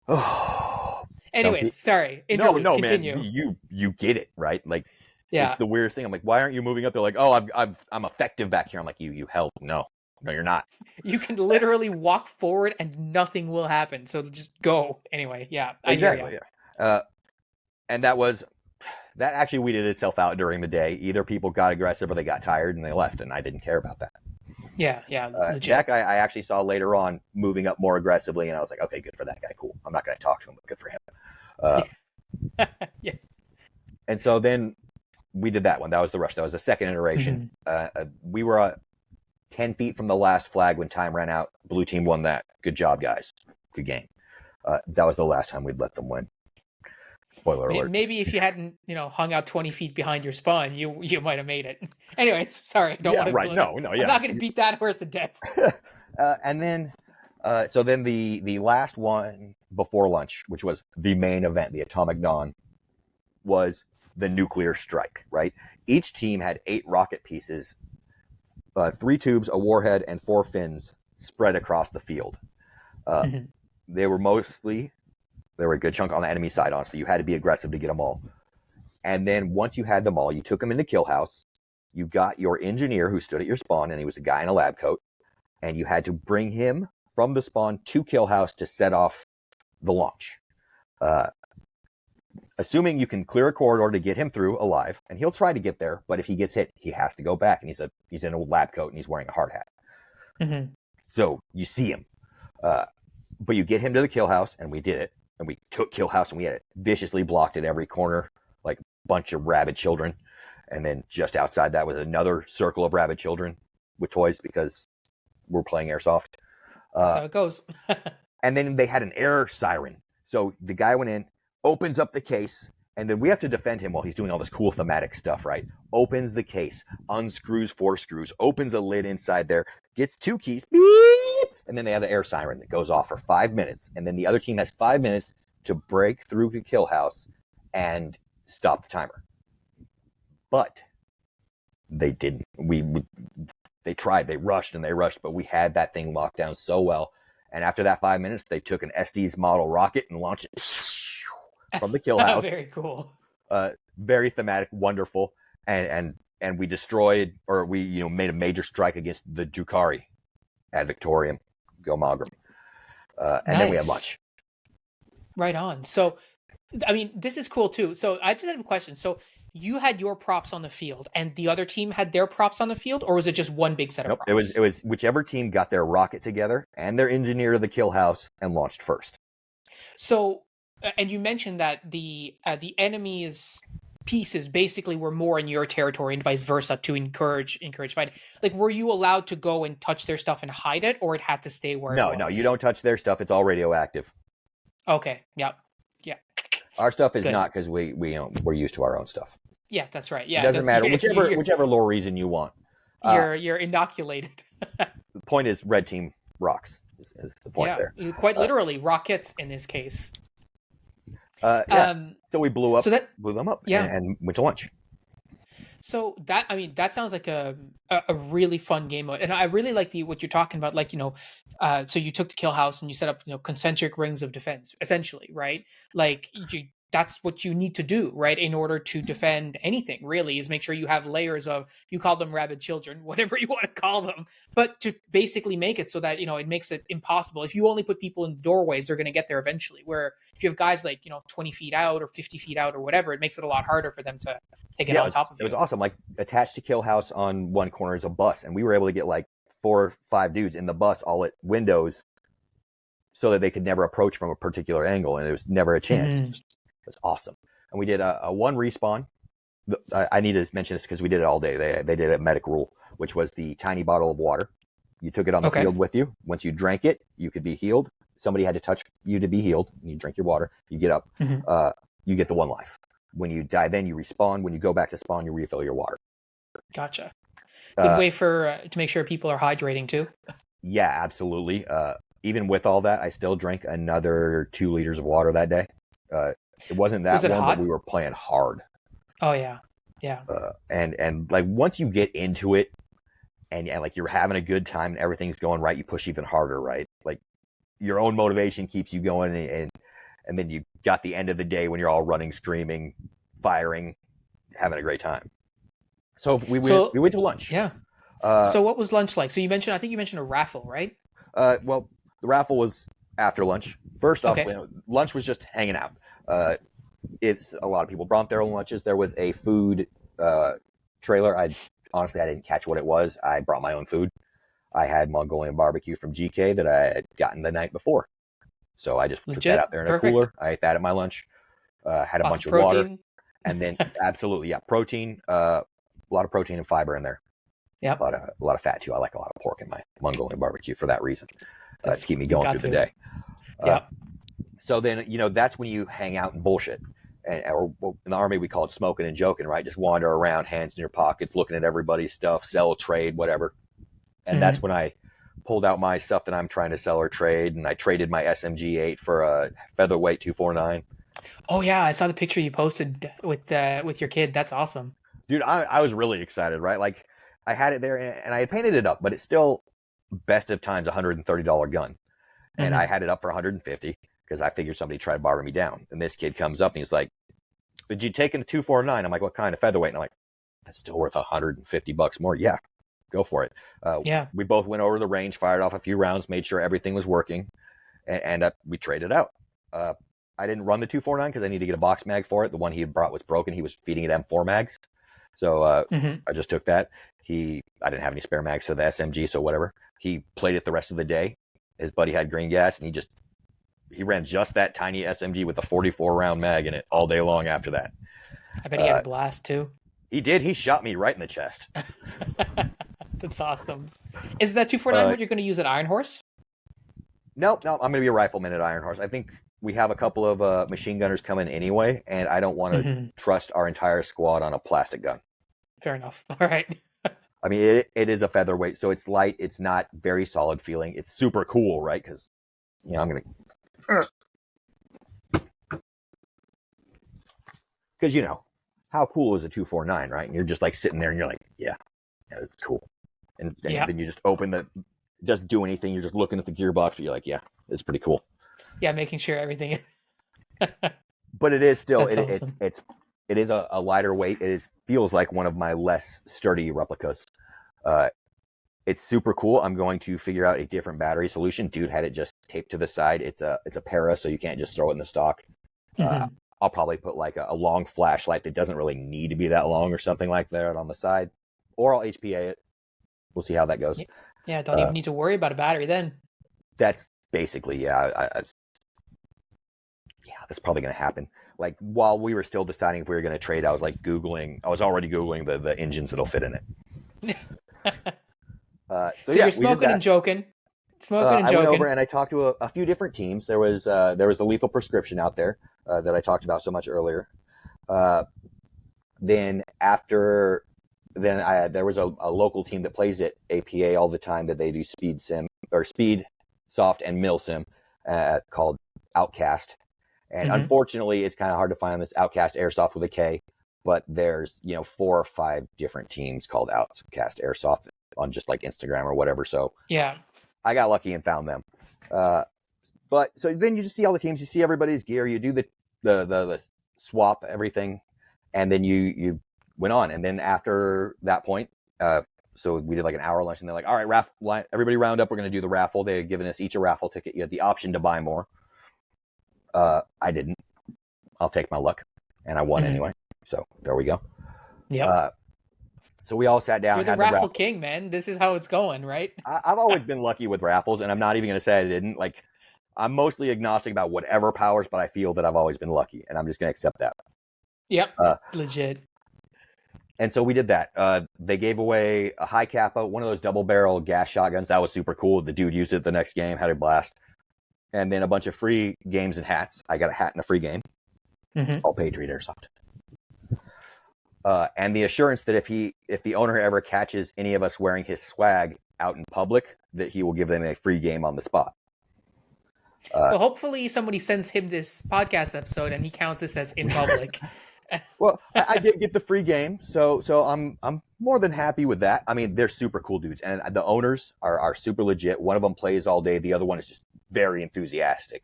Oh, Anyways, sorry, no, interlude. no, man. Continue. You get it, right? Like, it's Yeah, the weirdest thing. I'm like, why aren't you moving up? They're like, oh, I'm effective back here. I'm like, you help. No, you're not. you can literally walk forward and nothing will happen. So just go. Anyway, yeah, I hear you. Exactly. Yeah. And that was that actually weeded itself out during the day. Either people got aggressive or they got tired and they left, and I didn't care about that. Yeah, legit. That guy I actually saw later on moving up more aggressively, and I was like, okay, good for that guy. Cool. I'm not going to talk to him, but good for him. Yeah. And so then we did that one. That was the rush. That was the second iteration. We were 10 feet from the last flag when time ran out. Blue team won that. Good job, guys. Good game. That was the last time we'd let them win. Spoiler alert. Maybe if you hadn't, hung out 20 feet behind your spawn, you might have made it. Anyways, sorry, don't want to. Right. No. I'm not going to beat that horse to death. And then, so then the last one before lunch, which was the main event, the Atomic Dawn, was the nuclear strike. Right. Each team had 8 rocket pieces, 3 tubes, a warhead, and 4 fins spread across the field. They were a good chunk on the enemy side, honestly. You had to be aggressive to get them all. And then once you had them all, you took them into Kill House. You got your engineer who stood at your spawn, and he was a guy in a lab coat. And you had to bring him from the spawn to Kill House to set off the launch. Assuming you can clear a corridor to get him through alive, and he'll try to get there, but if he gets hit, he has to go back, and he's in a lab coat, and he's wearing a hard hat. So you see him. But you get him to the Kill House, and we did it. And we took Kill House, and we had it viciously blocked at every corner, like a bunch of rabid children. And then just outside that was another circle of rabid children with toys because we're playing Airsoft. That's how it goes. And then they had an air siren. So the guy went in, opens up the case, and then we have to defend him while he's doing all this cool thematic stuff, right? Opens the case, unscrews 4 screws, opens a lid inside there, gets 2 keys, beep, and then they have the air siren that goes off for 5 minutes. And then the other team has 5 minutes to break through the Kill House and stop the timer. But they didn't. They tried. They rushed, but we had that thing locked down so well. And after that 5 minutes, they took an Estes model rocket and launched it from the Kill House. Very cool. Very thematic, wonderful. And we destroyed, or we made a major strike against the Jukari at Victorium, Go Malgrim. And then we had lunch. Right on. So, I mean, this is cool too. So I just have a question. So you had your props on the field and the other team had their props on the field, or was it just one big set of props? It was whichever team got their rocket together and their engineer to the Kill House and launched first. So, and you mentioned that the enemy's pieces basically were more in your territory and vice versa to encourage fighting. Like, were you allowed to go and touch their stuff and hide it, or it had to stay where it was? No, you don't touch their stuff. It's all radioactive. Okay. Yep. Yeah. Our stuff is not, because we're used to our own stuff. Yeah, that's right. Yeah, it doesn't matter. Whichever lore reason you want. You're inoculated. The point is, red team rocks. Is the point there? Quite literally, rockets in this case. So we blew them up. Yeah. And went to lunch. So that sounds like a really fun game mode, and I really like what you're talking about. Like, so you took the Kill House and you set up concentric rings of defense, essentially, right? Like that's what you need to do, right, in order to defend anything. Really, is make sure you have layers of, you call them rabid children, whatever you want to call them, but to basically make it so that it makes it impossible. If you only put people in doorways, they're going to get there eventually. Where if you have guys like 20 feet out or 50 feet out or whatever, it makes it a lot harder for them to get on top of you. It was awesome. Like, attached to Kill House on one corner is a bus, and we were able to get like 4 or 5 dudes in the bus all at windows so that they could never approach from a particular angle, and it was never a chance. It was awesome. And we did a 1 respawn. I need to mention this because we did it all day. They did a medic rule, which was the tiny bottle of water. You took it on the field with you. Once you drank it, you could be healed. Somebody had to touch you to be healed. You drink your water. You get up. You get the 1 life. When you die, then you respawn. When you go back to spawn, you refill your water. Gotcha. Good way to make sure people are hydrating too. Yeah, absolutely. Even with all that, I still drank another 2 liters of water that day. It wasn't that warm, but we were playing hard. Oh yeah. And like, once you get into it, and like you're having a good time and everything's going right, you push even harder, right? Like, your own motivation keeps you going, and then you got the end of the day when you're all running, screaming, firing, having a great time. So we went to lunch. Yeah. So what was lunch like? So I think you mentioned a raffle, right? Well, the raffle was after lunch. First off, lunch was just hanging out. it's a lot of people brought their own lunches. There was a food trailer. I didn't catch what it was. I brought my own food. I had Mongolian barbecue from GK that I had gotten the night before. So I just took that out there in a cooler. I ate that at my lunch. Had a bunch of water. And then absolutely, yeah, protein. A lot of protein and fiber in there. Yeah. A lot of fat too. I like a lot of pork in my Mongolian barbecue for that reason. To keep me going through the day. Yeah. So then, that's when you hang out and bullshit. Or in the Army, we call it smoking and joking, right? Just wander around, hands in your pockets, looking at everybody's stuff, sell, trade, whatever. And that's when I pulled out my stuff that I'm trying to sell or trade, and I traded my SMG-8 for a featherweight 249. Oh yeah, I saw the picture you posted with your kid. That's awesome, dude. I was really excited, right? Like I had it there, and I had painted it up, but it's still best of times $130 gun, and I had it up for $150 because I figured somebody tried to borrow me down. And this kid comes up and he's like, "Did you take in a 249?" I'm like, "What kind of featherweight?" And I'm like, "That's still worth $150 more." Yeah, go for it. We both went over the range, fired off a few rounds, made sure everything was working, and we traded out. I didn't run the 249 because I needed to get a box mag for it. The one he had brought was broken. He was feeding it M4 mags. So I just took that. I didn't have any spare mags for the SMG, so whatever. He played it the rest of the day. His buddy had green gas, and he ran just that tiny SMG with a 44 round mag in it all day long after that. I bet he had a blast too. He did. He shot me right in the chest. That's awesome. Is that 249 what you're going to use at Iron Horse? No, I'm going to be a rifleman at Iron Horse. I think we have a couple of machine gunners coming anyway, and I don't want to trust our entire squad on a plastic gun. Fair enough. All right. I mean, it is a featherweight, so it's light. It's not very solid feeling. It's super cool, right? Because, I'm going to... Because, how cool is a 249, right? And you're just like sitting there and you're like, yeah, it's cool. And then you just open it doesn't do anything. You're just looking at the gearbox, but you're like, yeah, it's pretty cool. Yeah, making sure everything is... But it is still, awesome. it is a lighter weight. It feels like one of my less sturdy replicas. It's super cool. I'm going to figure out a different battery solution. Dude had it just taped to the side. It's a para, so you can't just throw it in the stock. I'll probably put like a long flashlight that doesn't really need to be that long or something like that on the side, or I'll HPA it. We'll see how that goes. Yeah, don't even need to worry about a battery then. That's basically, that's probably going to happen. Like while we were still deciding if we were going to trade, I was already Googling the engines that'll fit in it. So you're smoking and joking. I went over and I talked to a few different teams. There was the Lethal Prescription out there that I talked about so much earlier. Then there was a local team that plays at APA all the time that they do speed soft and mill sim called Outcast. And unfortunately, it's kind of hard to find this Outcast Airsoft with a K, but there's 4 or 5 different teams called Outcast Airsoft on just like Instagram or whatever. So yeah, I got lucky and found them. But so then you just see all the teams, you see everybody's gear, you do the swap everything, and then you went on. And then after that point, so we did like an hour lunch, and they're like, all right, everybody round up. We're going to do the raffle. They had given us each a raffle ticket. You had the option to buy more. I didn't. I'll take my luck, and I won anyway. So there we go. Yeah. So we all sat down. You're the raffle king, man. This is how it's going, right? I've always been lucky with raffles, and I'm not even going to say I didn't. Like, I'm mostly agnostic about whatever powers, but I feel that I've always been lucky, and I'm just going to accept that. Yep. Legit. And so we did that. They gave away a high capa, one of those double barrel gas shotguns. That was super cool. The dude used it the next game, had a blast. And then a bunch of free games and hats. I got a hat and a free game. All Patriot Airsoft. And the assurance that if the owner ever catches any of us wearing his swag out in public, that he will give them a free game on the spot. Well, hopefully somebody sends him this podcast episode and he counts this as in public. Well, I did get the free game, so I'm more than happy with that. I mean, they're super cool dudes, and the owners are super legit. One of them plays all day, the other one is just very enthusiastic.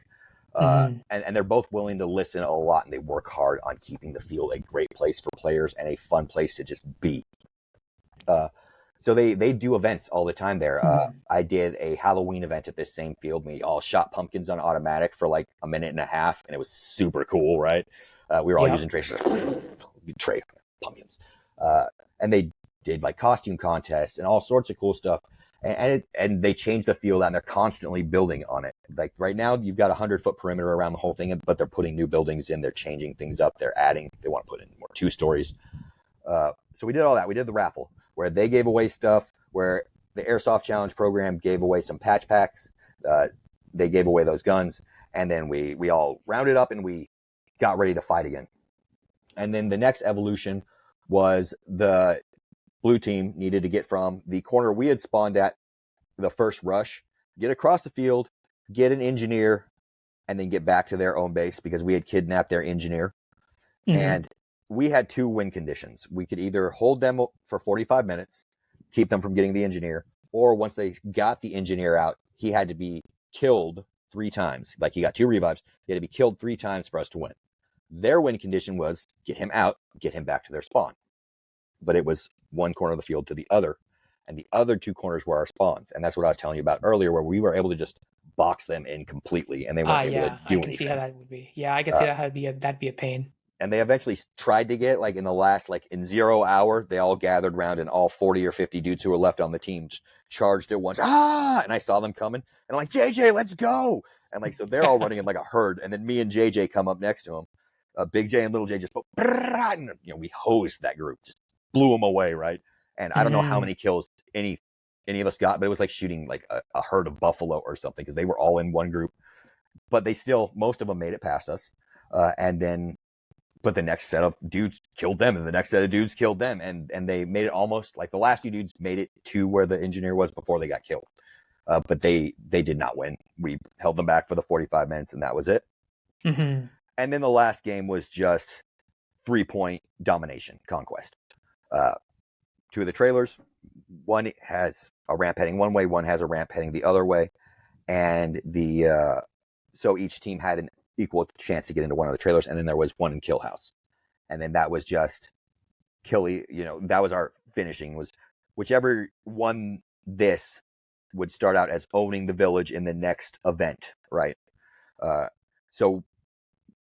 And they're both willing to listen a lot, and they work hard on keeping the field a great place for players and a fun place to just be. So they do events all the time there. I did a Halloween event at this same field. We all shot pumpkins on automatic for like a minute and a half, and it was super cool, right? We were all using trays. Tray pumpkins. And they did like costume contests and all sorts of cool stuff. And they changed the field out, and they're constantly building on it. Like right now, you've got a 100-foot perimeter around the whole thing, but they're putting new buildings in. They're changing things up. They want to put in more 2 stories. So we did all that. We did the raffle where they gave away stuff, where the Airsoft Challenge Program gave away some patch packs. They gave away those guns. And then we all rounded up and we got ready to fight again. And then the next evolution was the blue team needed to get from the corner we had spawned at the first rush, get across the field, get an engineer, and then get back to their own base because we had kidnapped their engineer. Mm-hmm. And we had 2 win conditions. We could either hold them for 45 minutes, keep them from getting the engineer, or once they got the engineer out, he had to be killed 3 times. Like he got 2 revives. He had to be killed 3 times for us to win. Their win condition was get him out, get him back to their spawn. But it was one corner of the field to the other, and the other 2 corners were our spawns. And that's what I was telling you about earlier, where we were able to just box them in completely, and they weren't able to do anything. I can see how that would be. Yeah, I can see that'd be a pain. And they eventually tried to get, like in the last, like in 0 hour, they all gathered around, and all 40 or 50 dudes who were left on the team just charged at once. And I saw them coming, and I'm like, JJ, let's go. And like, so they're all running in like a herd. And then me and JJ come up next to him. Big J and Little J just, and, we hosed that group, just blew them away, right? And I don't know how many kills any of us got, but it was like shooting like a herd of buffalo or something, because they were all in one group. But they still, most of them made it past us. But the next set of dudes killed them, and the next set of dudes killed them. And they made it almost like the last 2 dudes made it to where the engineer was before they got killed. But they did not win. We held them back for the 45 minutes, and that was it. Mm-hmm. And then the last game was just 3-point domination, conquest. 2 of the trailers, one has a ramp heading one way, one has a ramp heading the other way. And so each team had an equal chance to get into one of the trailers, and then there was one in kill house. And then that was just that was our finishing, was whichever won this would start out as owning the village in the next event, right? So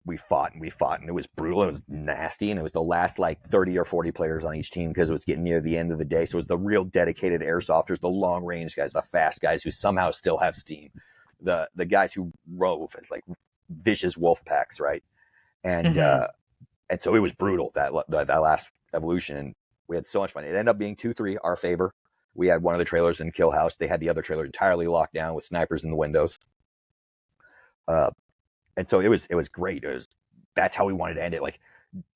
we fought, and it was brutal. It was nasty, and it was the last like 30 or 40 players on each team because it was getting near the end of the day. So it was the real dedicated airsofters, the long range guys, the fast guys who somehow still have steam, the guys who rove as like vicious wolf packs, right? And and so it was brutal, that last evolution, and we had so much fun. It ended up being 2-3 our favor. We had one of the trailers in kill house. They had the other trailer entirely locked down with snipers in the windows. And so it was great. That's how we wanted to end it. Like,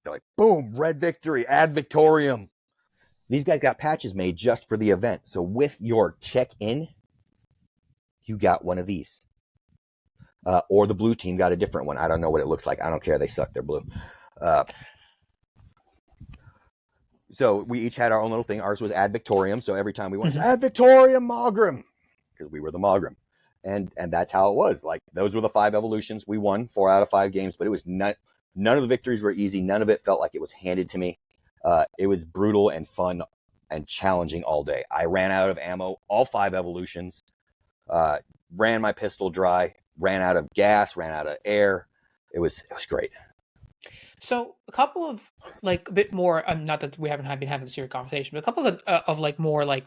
they're like, boom, red victory, ad victorium. These guys got patches made just for the event. So with your check-in, you got one of these. Or the blue team got a different one. I don't know what it looks like. I don't care. They suck. They're blue. So we each had our own little thing. Ours was ad victorium. So every time we went, ad victorium Magram, because we were the Magram. And that's how it was. Like, those were the 5 evolutions. We won 4 out of 5 games, but it was none of the victories were easy. None of it felt like it was handed to me. It was brutal and fun and challenging all day. I ran out of ammo, all 5 evolutions, ran my pistol dry, ran out of gas, ran out of air. It was great. So a couple of like a bit more, not that we haven't been having a serious conversation, but a couple of like more like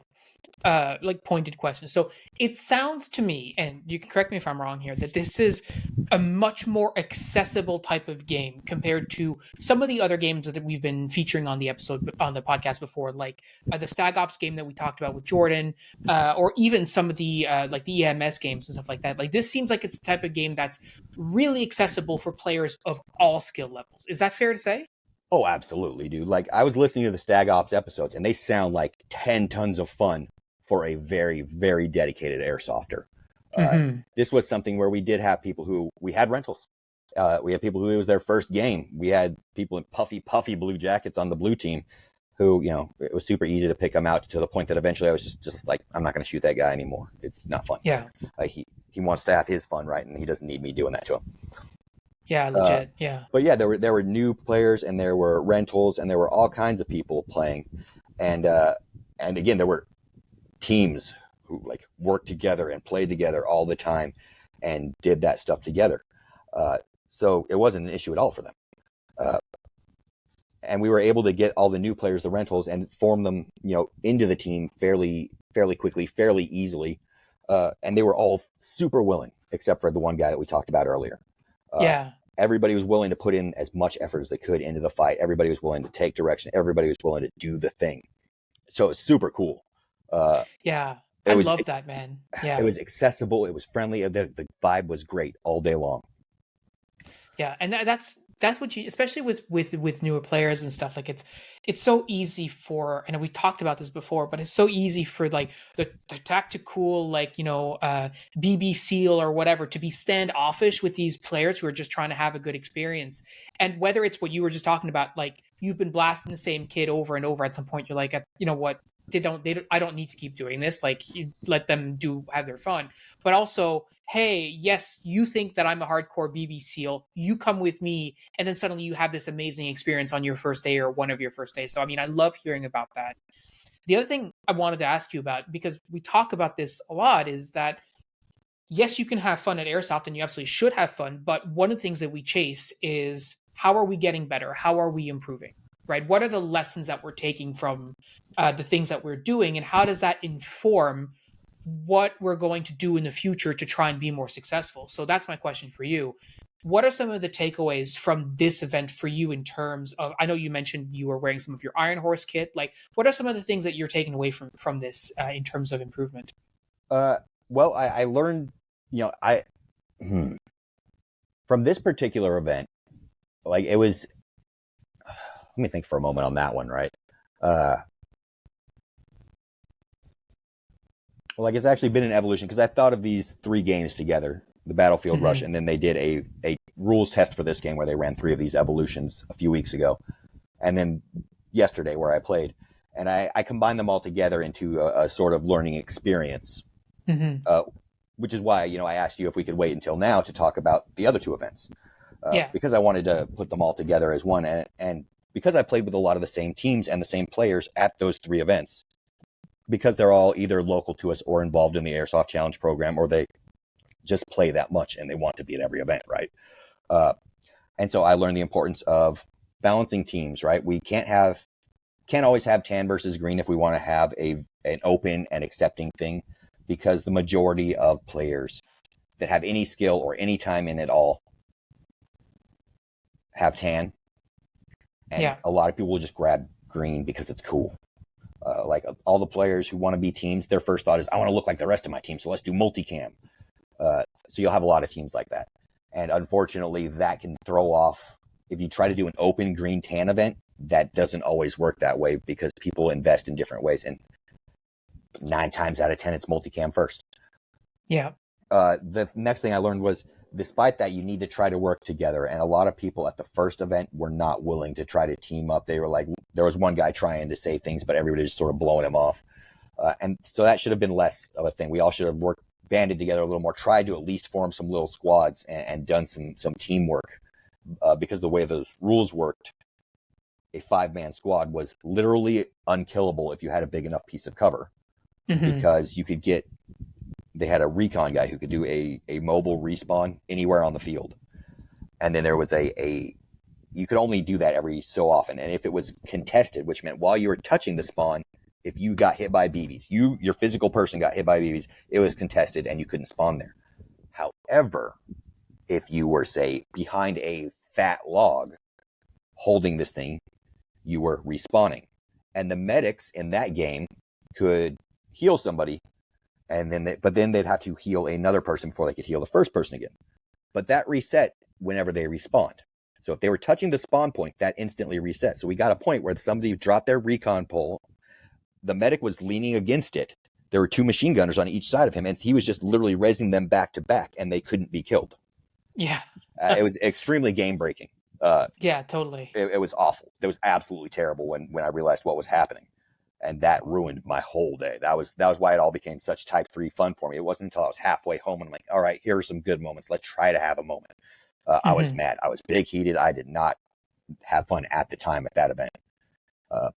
pointed questions. So it sounds to me, and you can correct me if I'm wrong here, that this is a much more accessible type of game compared to some of the other games that we've been featuring on the podcast before, like the Stag Ops game that we talked about with Jordan, or even some of the like the EMS games and stuff like that. Like, this seems like it's the type of game that's really accessible for players of all skill levels. Is that fair to say? Oh, absolutely, dude. Like, I was listening to the Stag Ops episodes, and they sound like 10 tons of fun for a very, very dedicated airsofter. This was something where we did have people who, we had rentals. We had people who it was their first game. We had people in puffy blue jackets on the blue team who, it was super easy to pick them out, to the point that eventually I was just like, I'm not going to shoot that guy anymore. It's not fun. Yeah. He wants to have his fun, right? And he doesn't need me doing that to him. Yeah, legit. Yeah. But yeah, there were new players, and there were rentals, and there were all kinds of people playing. And again, there were teams who like worked together and played together all the time and did that stuff together. So it wasn't an issue at all for them. Uh, and we were able to get all the new players the rentals and form them, into the team fairly quickly, fairly easily. And they were all super willing, except for the one guy that we talked about earlier. Uh, Yeah. Everybody was willing to put in as much effort as they could into the fight. Everybody was willing to take direction. Everybody was willing to do the thing. So it's super cool. Uh, Yeah. it I was love that, man. it Yeah. was accessible. It was friendly. The vibe was great all day long. Yeah, and that's what you, especially with newer players and stuff, like it's so easy for, and we talked about this before, but it's so easy for like the tactical, like, BB seal or whatever, to be standoffish with these players who are just trying to have a good experience. And whether it's what you were just talking about, like you've been blasting the same kid over and over, at some point you're like, you know what, they don't I don't need to keep doing this, like you let them have their fun. But also, hey, yes, you think that I'm a hardcore BB SEAL. You come with me, and then suddenly you have this amazing experience on your first day or one of your first days. So, I mean, I love hearing about that. The other thing I wanted to ask you about, because we talk about this a lot, is that yes, you can have fun at Airsoft, and you absolutely should have fun. But one of the things that we chase is, how are we getting better? How are we improving? Right? What are the lessons that we're taking from the things that we're doing, and how does that inform what we're going to do in the future to try and be more successful? So that's my question for you. What are some of the takeaways from this event for you, in terms of, I know you mentioned you were wearing some of your Iron Horse kit. Like, what are some of the things that you're taking away from this, in terms of improvement? Uh, well, I learned, I hmm, from this particular event, like it was. Let me think for a moment on that one, right? Uh, like it's actually been an evolution, because I thought of these three games together, the Battlefield Rush, Mm-hmm. and then they did a rules test for this game where they ran three of these evolutions a few weeks ago, and then yesterday where I played, and I combined them all together into a sort of learning experience, Mm-hmm. uh, which is why I asked you if we could wait until now to talk about the other two events, Yeah. because I wanted to put them all together as one, and because I played with a lot of the same teams and the same players at those three events, because they're all either local to us or involved in the Airsoft Challenge program, or they just play that much and they want to be at every event, right? Uh, and so I learned the importance of balancing teams, right? We can't always have tan versus green if we want to have an open and accepting thing, because the majority of players that have any skill or any time in it all have tan, and Yeah. a lot of people will just grab green because it's cool. Like all the players who want to be teams, their first thought is, I want to look like the rest of my team, so let's do multicam. So you'll have a lot of teams like that. And unfortunately, that can throw off, if you try to do an open green tan event, that doesn't always work that way, because people invest in different ways. And 9 times out of 10, it's multicam first. Yeah. The next thing I learned was, despite that, you need to try to work together. And a lot of people at the first event were not willing to try to team up. They were like, there was one guy trying to say things, but everybody just sort of blowing him off. And so that should have been less of a thing. We all should have banded together a little more, tried to at least form some little squads, and done some teamwork. Because the way those rules worked, a 5-man squad was literally unkillable if you had a big enough piece of cover, Mm-hmm. because they had a recon guy who could do a mobile respawn anywhere on the field. And then there was you could only do that every so often. And if it was contested, which meant while you were touching the spawn, if you got hit by BBs, your physical person got hit by BBs, it was contested and you couldn't spawn there. However, if you were, say, behind a fat log holding this thing, you were respawning. And the medics in that game could heal somebody, and then they'd have to heal another person before they could heal the first person again. But that reset whenever they respawned. So if they were touching the spawn point, that instantly reset. So we got a point where somebody dropped their recon pole, the medic was leaning against it. There were 2 machine gunners on each side of him, and he was just literally raising them back to back, and they couldn't be killed. Yeah. It was extremely game breaking. Yeah, totally. It was awful. It was absolutely terrible when I realized what was happening, and that ruined my whole day. That was why it all became such Type 3 fun for me. It wasn't until I was halfway home and I'm like, all right, here are some good moments. Let's try to have a moment. I was Mm-hmm. mad. I was big heated. I did not have fun at the time at that event. Uh,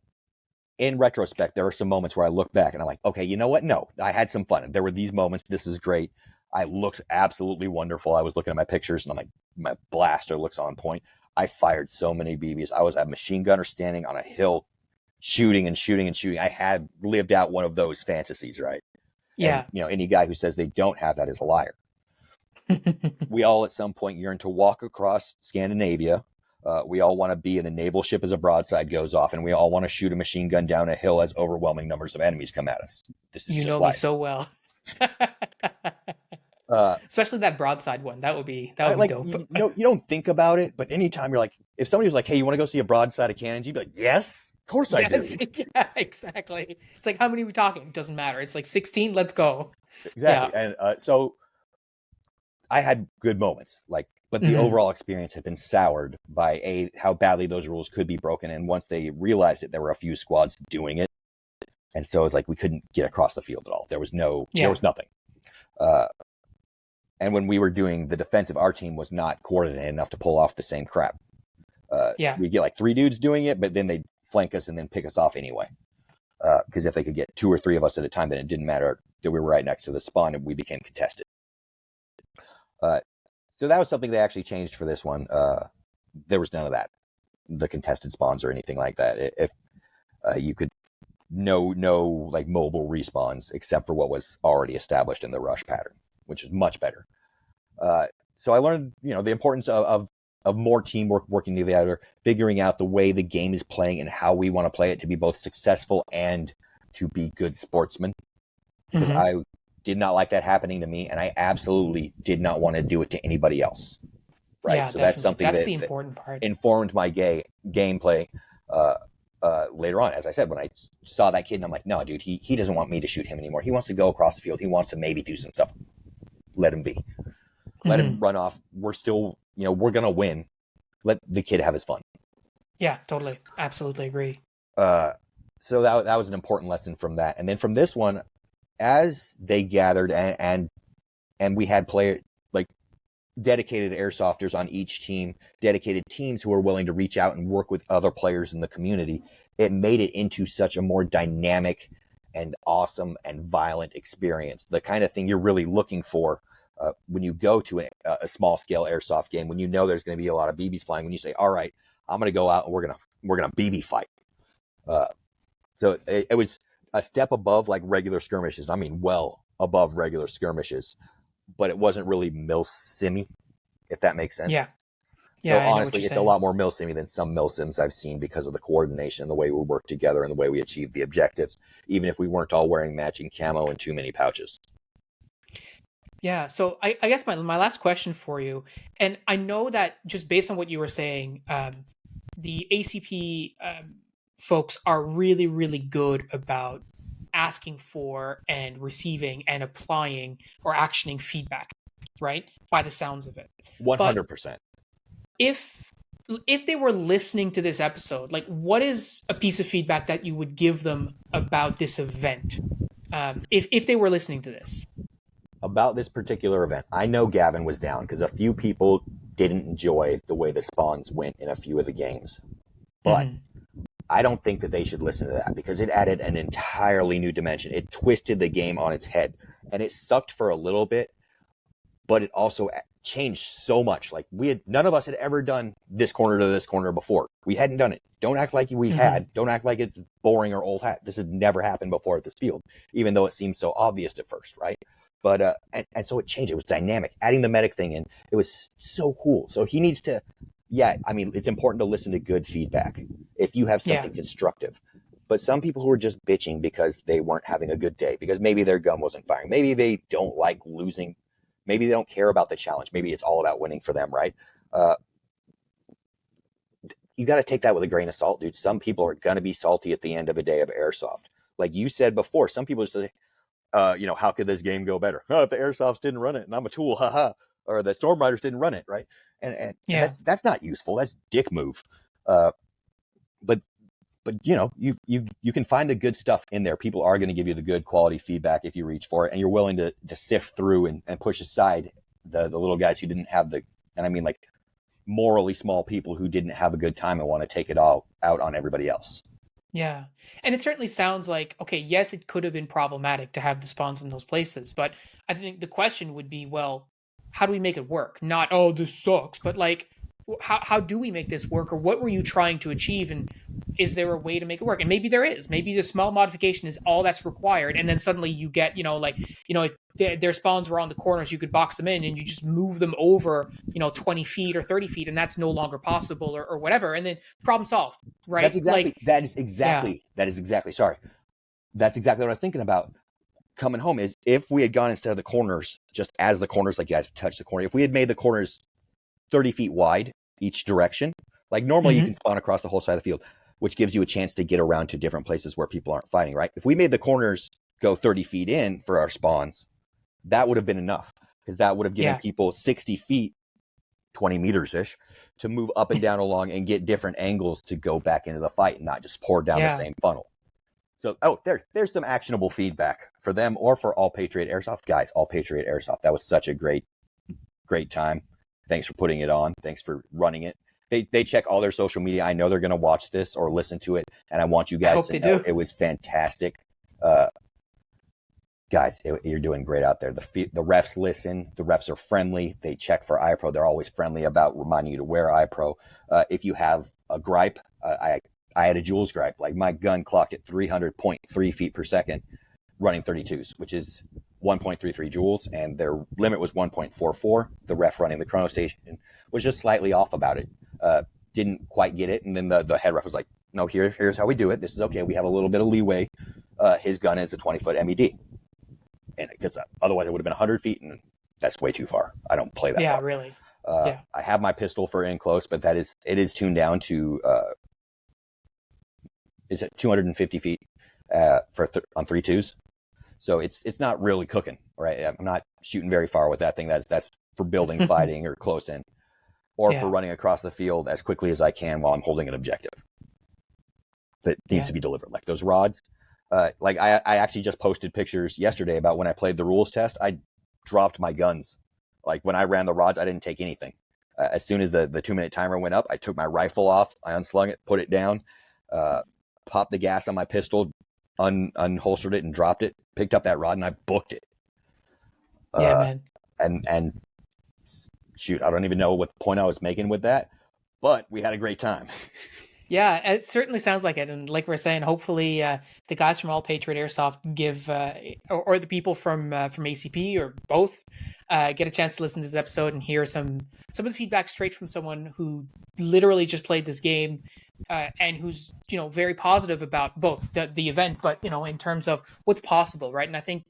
in retrospect, there are some moments where I look back and I'm like, okay, you know what? No, I had some fun. There were these moments. This is great. I looked absolutely wonderful. I was looking at my pictures and I'm like, my blaster looks on point. I fired so many BBs. I was a machine gunner standing on a hill, shooting and shooting and shooting. I had lived out one of those fantasies, right? And Yeah. any guy who says they don't have that is a liar. We all at some point yearn to walk across Scandinavia. We all want to be in a naval ship as a broadside goes off, and we all want to shoot a machine gun down a hill as overwhelming numbers of enemies come at us. This is You just know me life. so well. Especially that broadside one. That would be dope. You don't think about it, but anytime you're like, if somebody was like, "Hey, you want to go see a broadside of cannons?" You'd be like, "Yes, of course I do." Yes, yeah, exactly. It's like, how many are we talking? It doesn't matter. It's like 16. Let's go. Exactly. Yeah. And so I had good moments, but the overall experience had been soured by how badly those rules could be broken. And once they realized it, there were a few squads doing it, and so it's like we couldn't get across the field at all. There was nothing. And when we were doing the defensive, our team was not coordinated enough to pull off the same crap. We get like 3 dudes doing it, but then they'd flank us and then pick us off anyway. Because if they could get 2 or 3 of us at a time, then it didn't matter that we were right next to the spawn and we became contested. So that was something they actually changed for this one. There was none of that, the contested spawns or anything like that. If you could no like mobile respawns except for what was already established in the rush pattern, which is much better. So I learned, the importance of more teamwork, working together, figuring out the way the game is playing and how we want to play it to be both successful and to be good sportsmen. Because I did not like that happening to me, and I absolutely did not want to do it to anybody else. Right. Yeah, so that's something that's the important part. Informed my gameplay later on. As I said, when I saw that kid, and I'm like, no, dude, he doesn't want me to shoot him anymore. He wants to go across the field. He wants to maybe do some stuff. Let him be. Let him run off. We're still, we're going to win. Let the kid have his fun. Yeah, totally. Absolutely agree. So that was an important lesson from that. And then from this one, as they gathered and we had dedicated airsofters on each team, dedicated teams who were willing to reach out and work with other players in the community, it made it into such a more dynamic and awesome and violent experience. The kind of thing you're really looking for when you go to a small scale airsoft game, when there's going to be a lot of BBs flying, when you say, all right, I'm going to go out and we're going to BB fight. So it was a step above like regular skirmishes. I mean, well above regular skirmishes, but it wasn't really milsimmy, if that makes sense. Yeah. So honestly, it's a lot more milsimmy than some milsims I've seen because of the coordination, the way we work together, and the way we achieve the objectives, even if we weren't all wearing matching camo and too many pouches. Yeah. So I guess my last question for you, and I know that just based on what you were saying, the ACP folks are really, really good about asking for and receiving and applying or actioning feedback, right? By the sounds of it. 100%. If they were listening to this episode, like, what is a piece of feedback that you would give them about this event? If they were listening to this. About this particular event, I know Gavin was down because a few people didn't enjoy the way the spawns went in a few of the games. But I don't think that they should listen to that because it added an entirely new dimension. It twisted the game on its head, and it sucked for a little bit, but it also changed so much. Like none of us had ever done this corner to this corner before. We hadn't done it. Don't act like we had. Don't act like it's boring or old hat. This had never happened before at this field, even though it seemed so obvious at first, right? But and so it changed. It was dynamic. Adding the medic thing in, it was so cool. So he needs to. Yeah, I mean, it's important to listen to good feedback if you have something constructive. But some people who are just bitching because they weren't having a good day, because maybe their gun wasn't firing, maybe they don't like losing, maybe they don't care about the challenge, maybe it's all about winning for them, right? You got to take that with a grain of salt, dude. Some people are going to be salty at the end of a day of airsoft. Like you said before, some people just say, how could this game go better? Oh, if the Airsofts didn't run it and I'm a tool, haha. Or the Storm Riders didn't run it, right? And that's not useful. That's dick move. But you can find the good stuff in there. People are going to give you the good quality feedback if you reach for it, and you're willing to sift through and push aside the little guys who didn't have and I mean like morally small people who didn't have a good time and want to take it all out on everybody else. Yeah. And it certainly sounds like, okay, yes, it could have been problematic to have the spawns in those places, but I think the question would be, well, how do we make it work? Not, oh, this sucks, but like, how do we make this work, or what were you trying to achieve, and is there a way to make it work? And maybe there is. Maybe the small modification is all that's required, and then suddenly you get, their spawns were on the corners, you could box them in, and you just move them over, 20 feet or 30 feet, and that's no longer possible, or whatever, and then problem solved, right? That's exactly, Yeah. sorry. That's exactly what I was thinking about coming home, is if we had gone instead of the corners, just as the corners, like you had to touch the corner, if we had made the corners 30 feet wide each direction, like normally you can spawn across the whole side of the field, which gives you a chance to get around to different places where people aren't fighting, right? If we made the corners go 30 feet in for our spawns, that would have been enough, because that would have given people 60 feet, 20 meters ish, to move up and down along and get different angles to go back into the fight and not just pour down the same funnel. So, there's some actionable feedback for them or for All Patriot Airsoft. Guys, All Patriot Airsoft, that was such a great time. Thanks for putting it on. Thanks for running it. They check all their social media. I know they're going to watch this or listen to it, and I want you guys to know it was fantastic. Guys, you're doing great out there. The refs listen. The refs are friendly. They check for iPro. They're always friendly about reminding you to wear iPro. If you have a gripe, I had a Jules gripe. Like, my gun clocked at 300.3 feet per second running 32s, which is 1.33 joules, and their limit was 1.44. The ref running the chrono station was just slightly off about it. Didn't quite get it, and then the head ref was like, no, here's how we do it. This is okay. We have a little bit of leeway. His gun is a 20-foot MED. And because otherwise it would have been 100 feet, and that's way too far. I don't play that far. Yeah, really. I have my pistol for in close, but it is tuned down to is it 250 feet on 3.2s. So it's not really cooking, right? I'm not shooting very far with that thing. That's for building, fighting, or close in, or for running across the field as quickly as I can while I'm holding an objective that needs to be delivered. Like those rods. Like I actually just posted pictures yesterday about when I played the rules test. I dropped my guns. Like when I ran the rods, I didn't take anything. As soon as the 2-minute timer went up, I took my rifle off, I unslung it, put it down, popped the gas on my pistol, unholstered it and dropped it, picked up that rod, and I booked it. Man. And shoot, I don't even know what point I was making with that, but we had a great time. Yeah, it certainly sounds like it. And like we're saying, hopefully the guys from All Patriot Airsoft give, or the people from ACP or both, get a chance to listen to this episode and hear some of the feedback straight from someone who literally just played this game, and who's very positive about both the event, but in terms of what's possible, right? And I think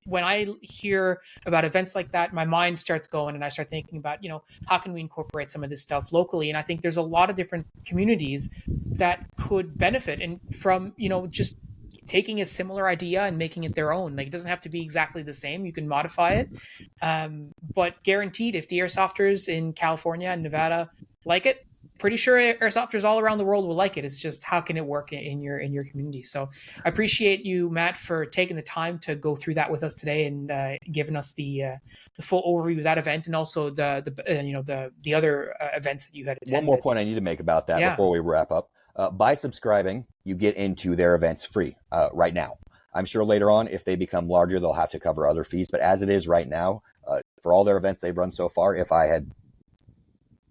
when I hear about events like that, my mind starts going, and I start thinking about how can we incorporate some of this stuff locally? And I think there's a lot of different communities that could benefit and from just taking a similar idea and making it their own. Like, it doesn't have to be exactly the same. You can modify it, but guaranteed, if the airsofters in California and Nevada like it, pretty sure airsofters all around the world will like it. It's just, how can it work in your community? So I appreciate you, Matt, for taking the time to go through that with us today and giving us the full overview of that event, and also the other events that you had attended. One more point I need to make about that before we wrap up. By subscribing, you get into their events free right now. I'm sure later on, if they become larger, they'll have to cover other fees. But as it is right now, for all their events they've run so far, if I had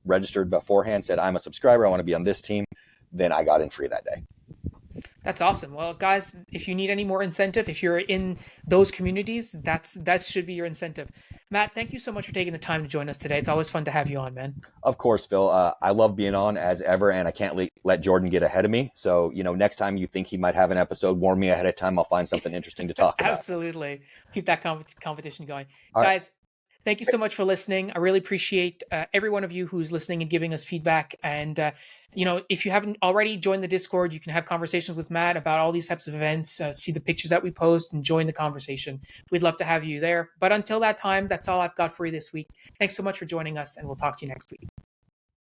registered beforehand, said I'm a subscriber, I want to be on this team, then I got in free that day. That's awesome. Well, guys, if you need any more incentive, if you're in those communities, that should be your incentive. Matt, thank you so much for taking the time to join us today. It's always fun to have you on, man. Of course, Phil. I love being on as ever, and I can't let Jordan get ahead of me. So, next time you think he might have an episode, warn me ahead of time. I'll find something interesting to talk about. Absolutely. Keep that competition going. All guys, thank you so much for listening. I really appreciate every one of you who's listening and giving us feedback. And, if you haven't already joined the Discord, you can have conversations with Matt about all these types of events, see the pictures that we post, and join the conversation. We'd love to have you there. But until that time, that's all I've got for you this week. Thanks so much for joining us, and we'll talk to you next week.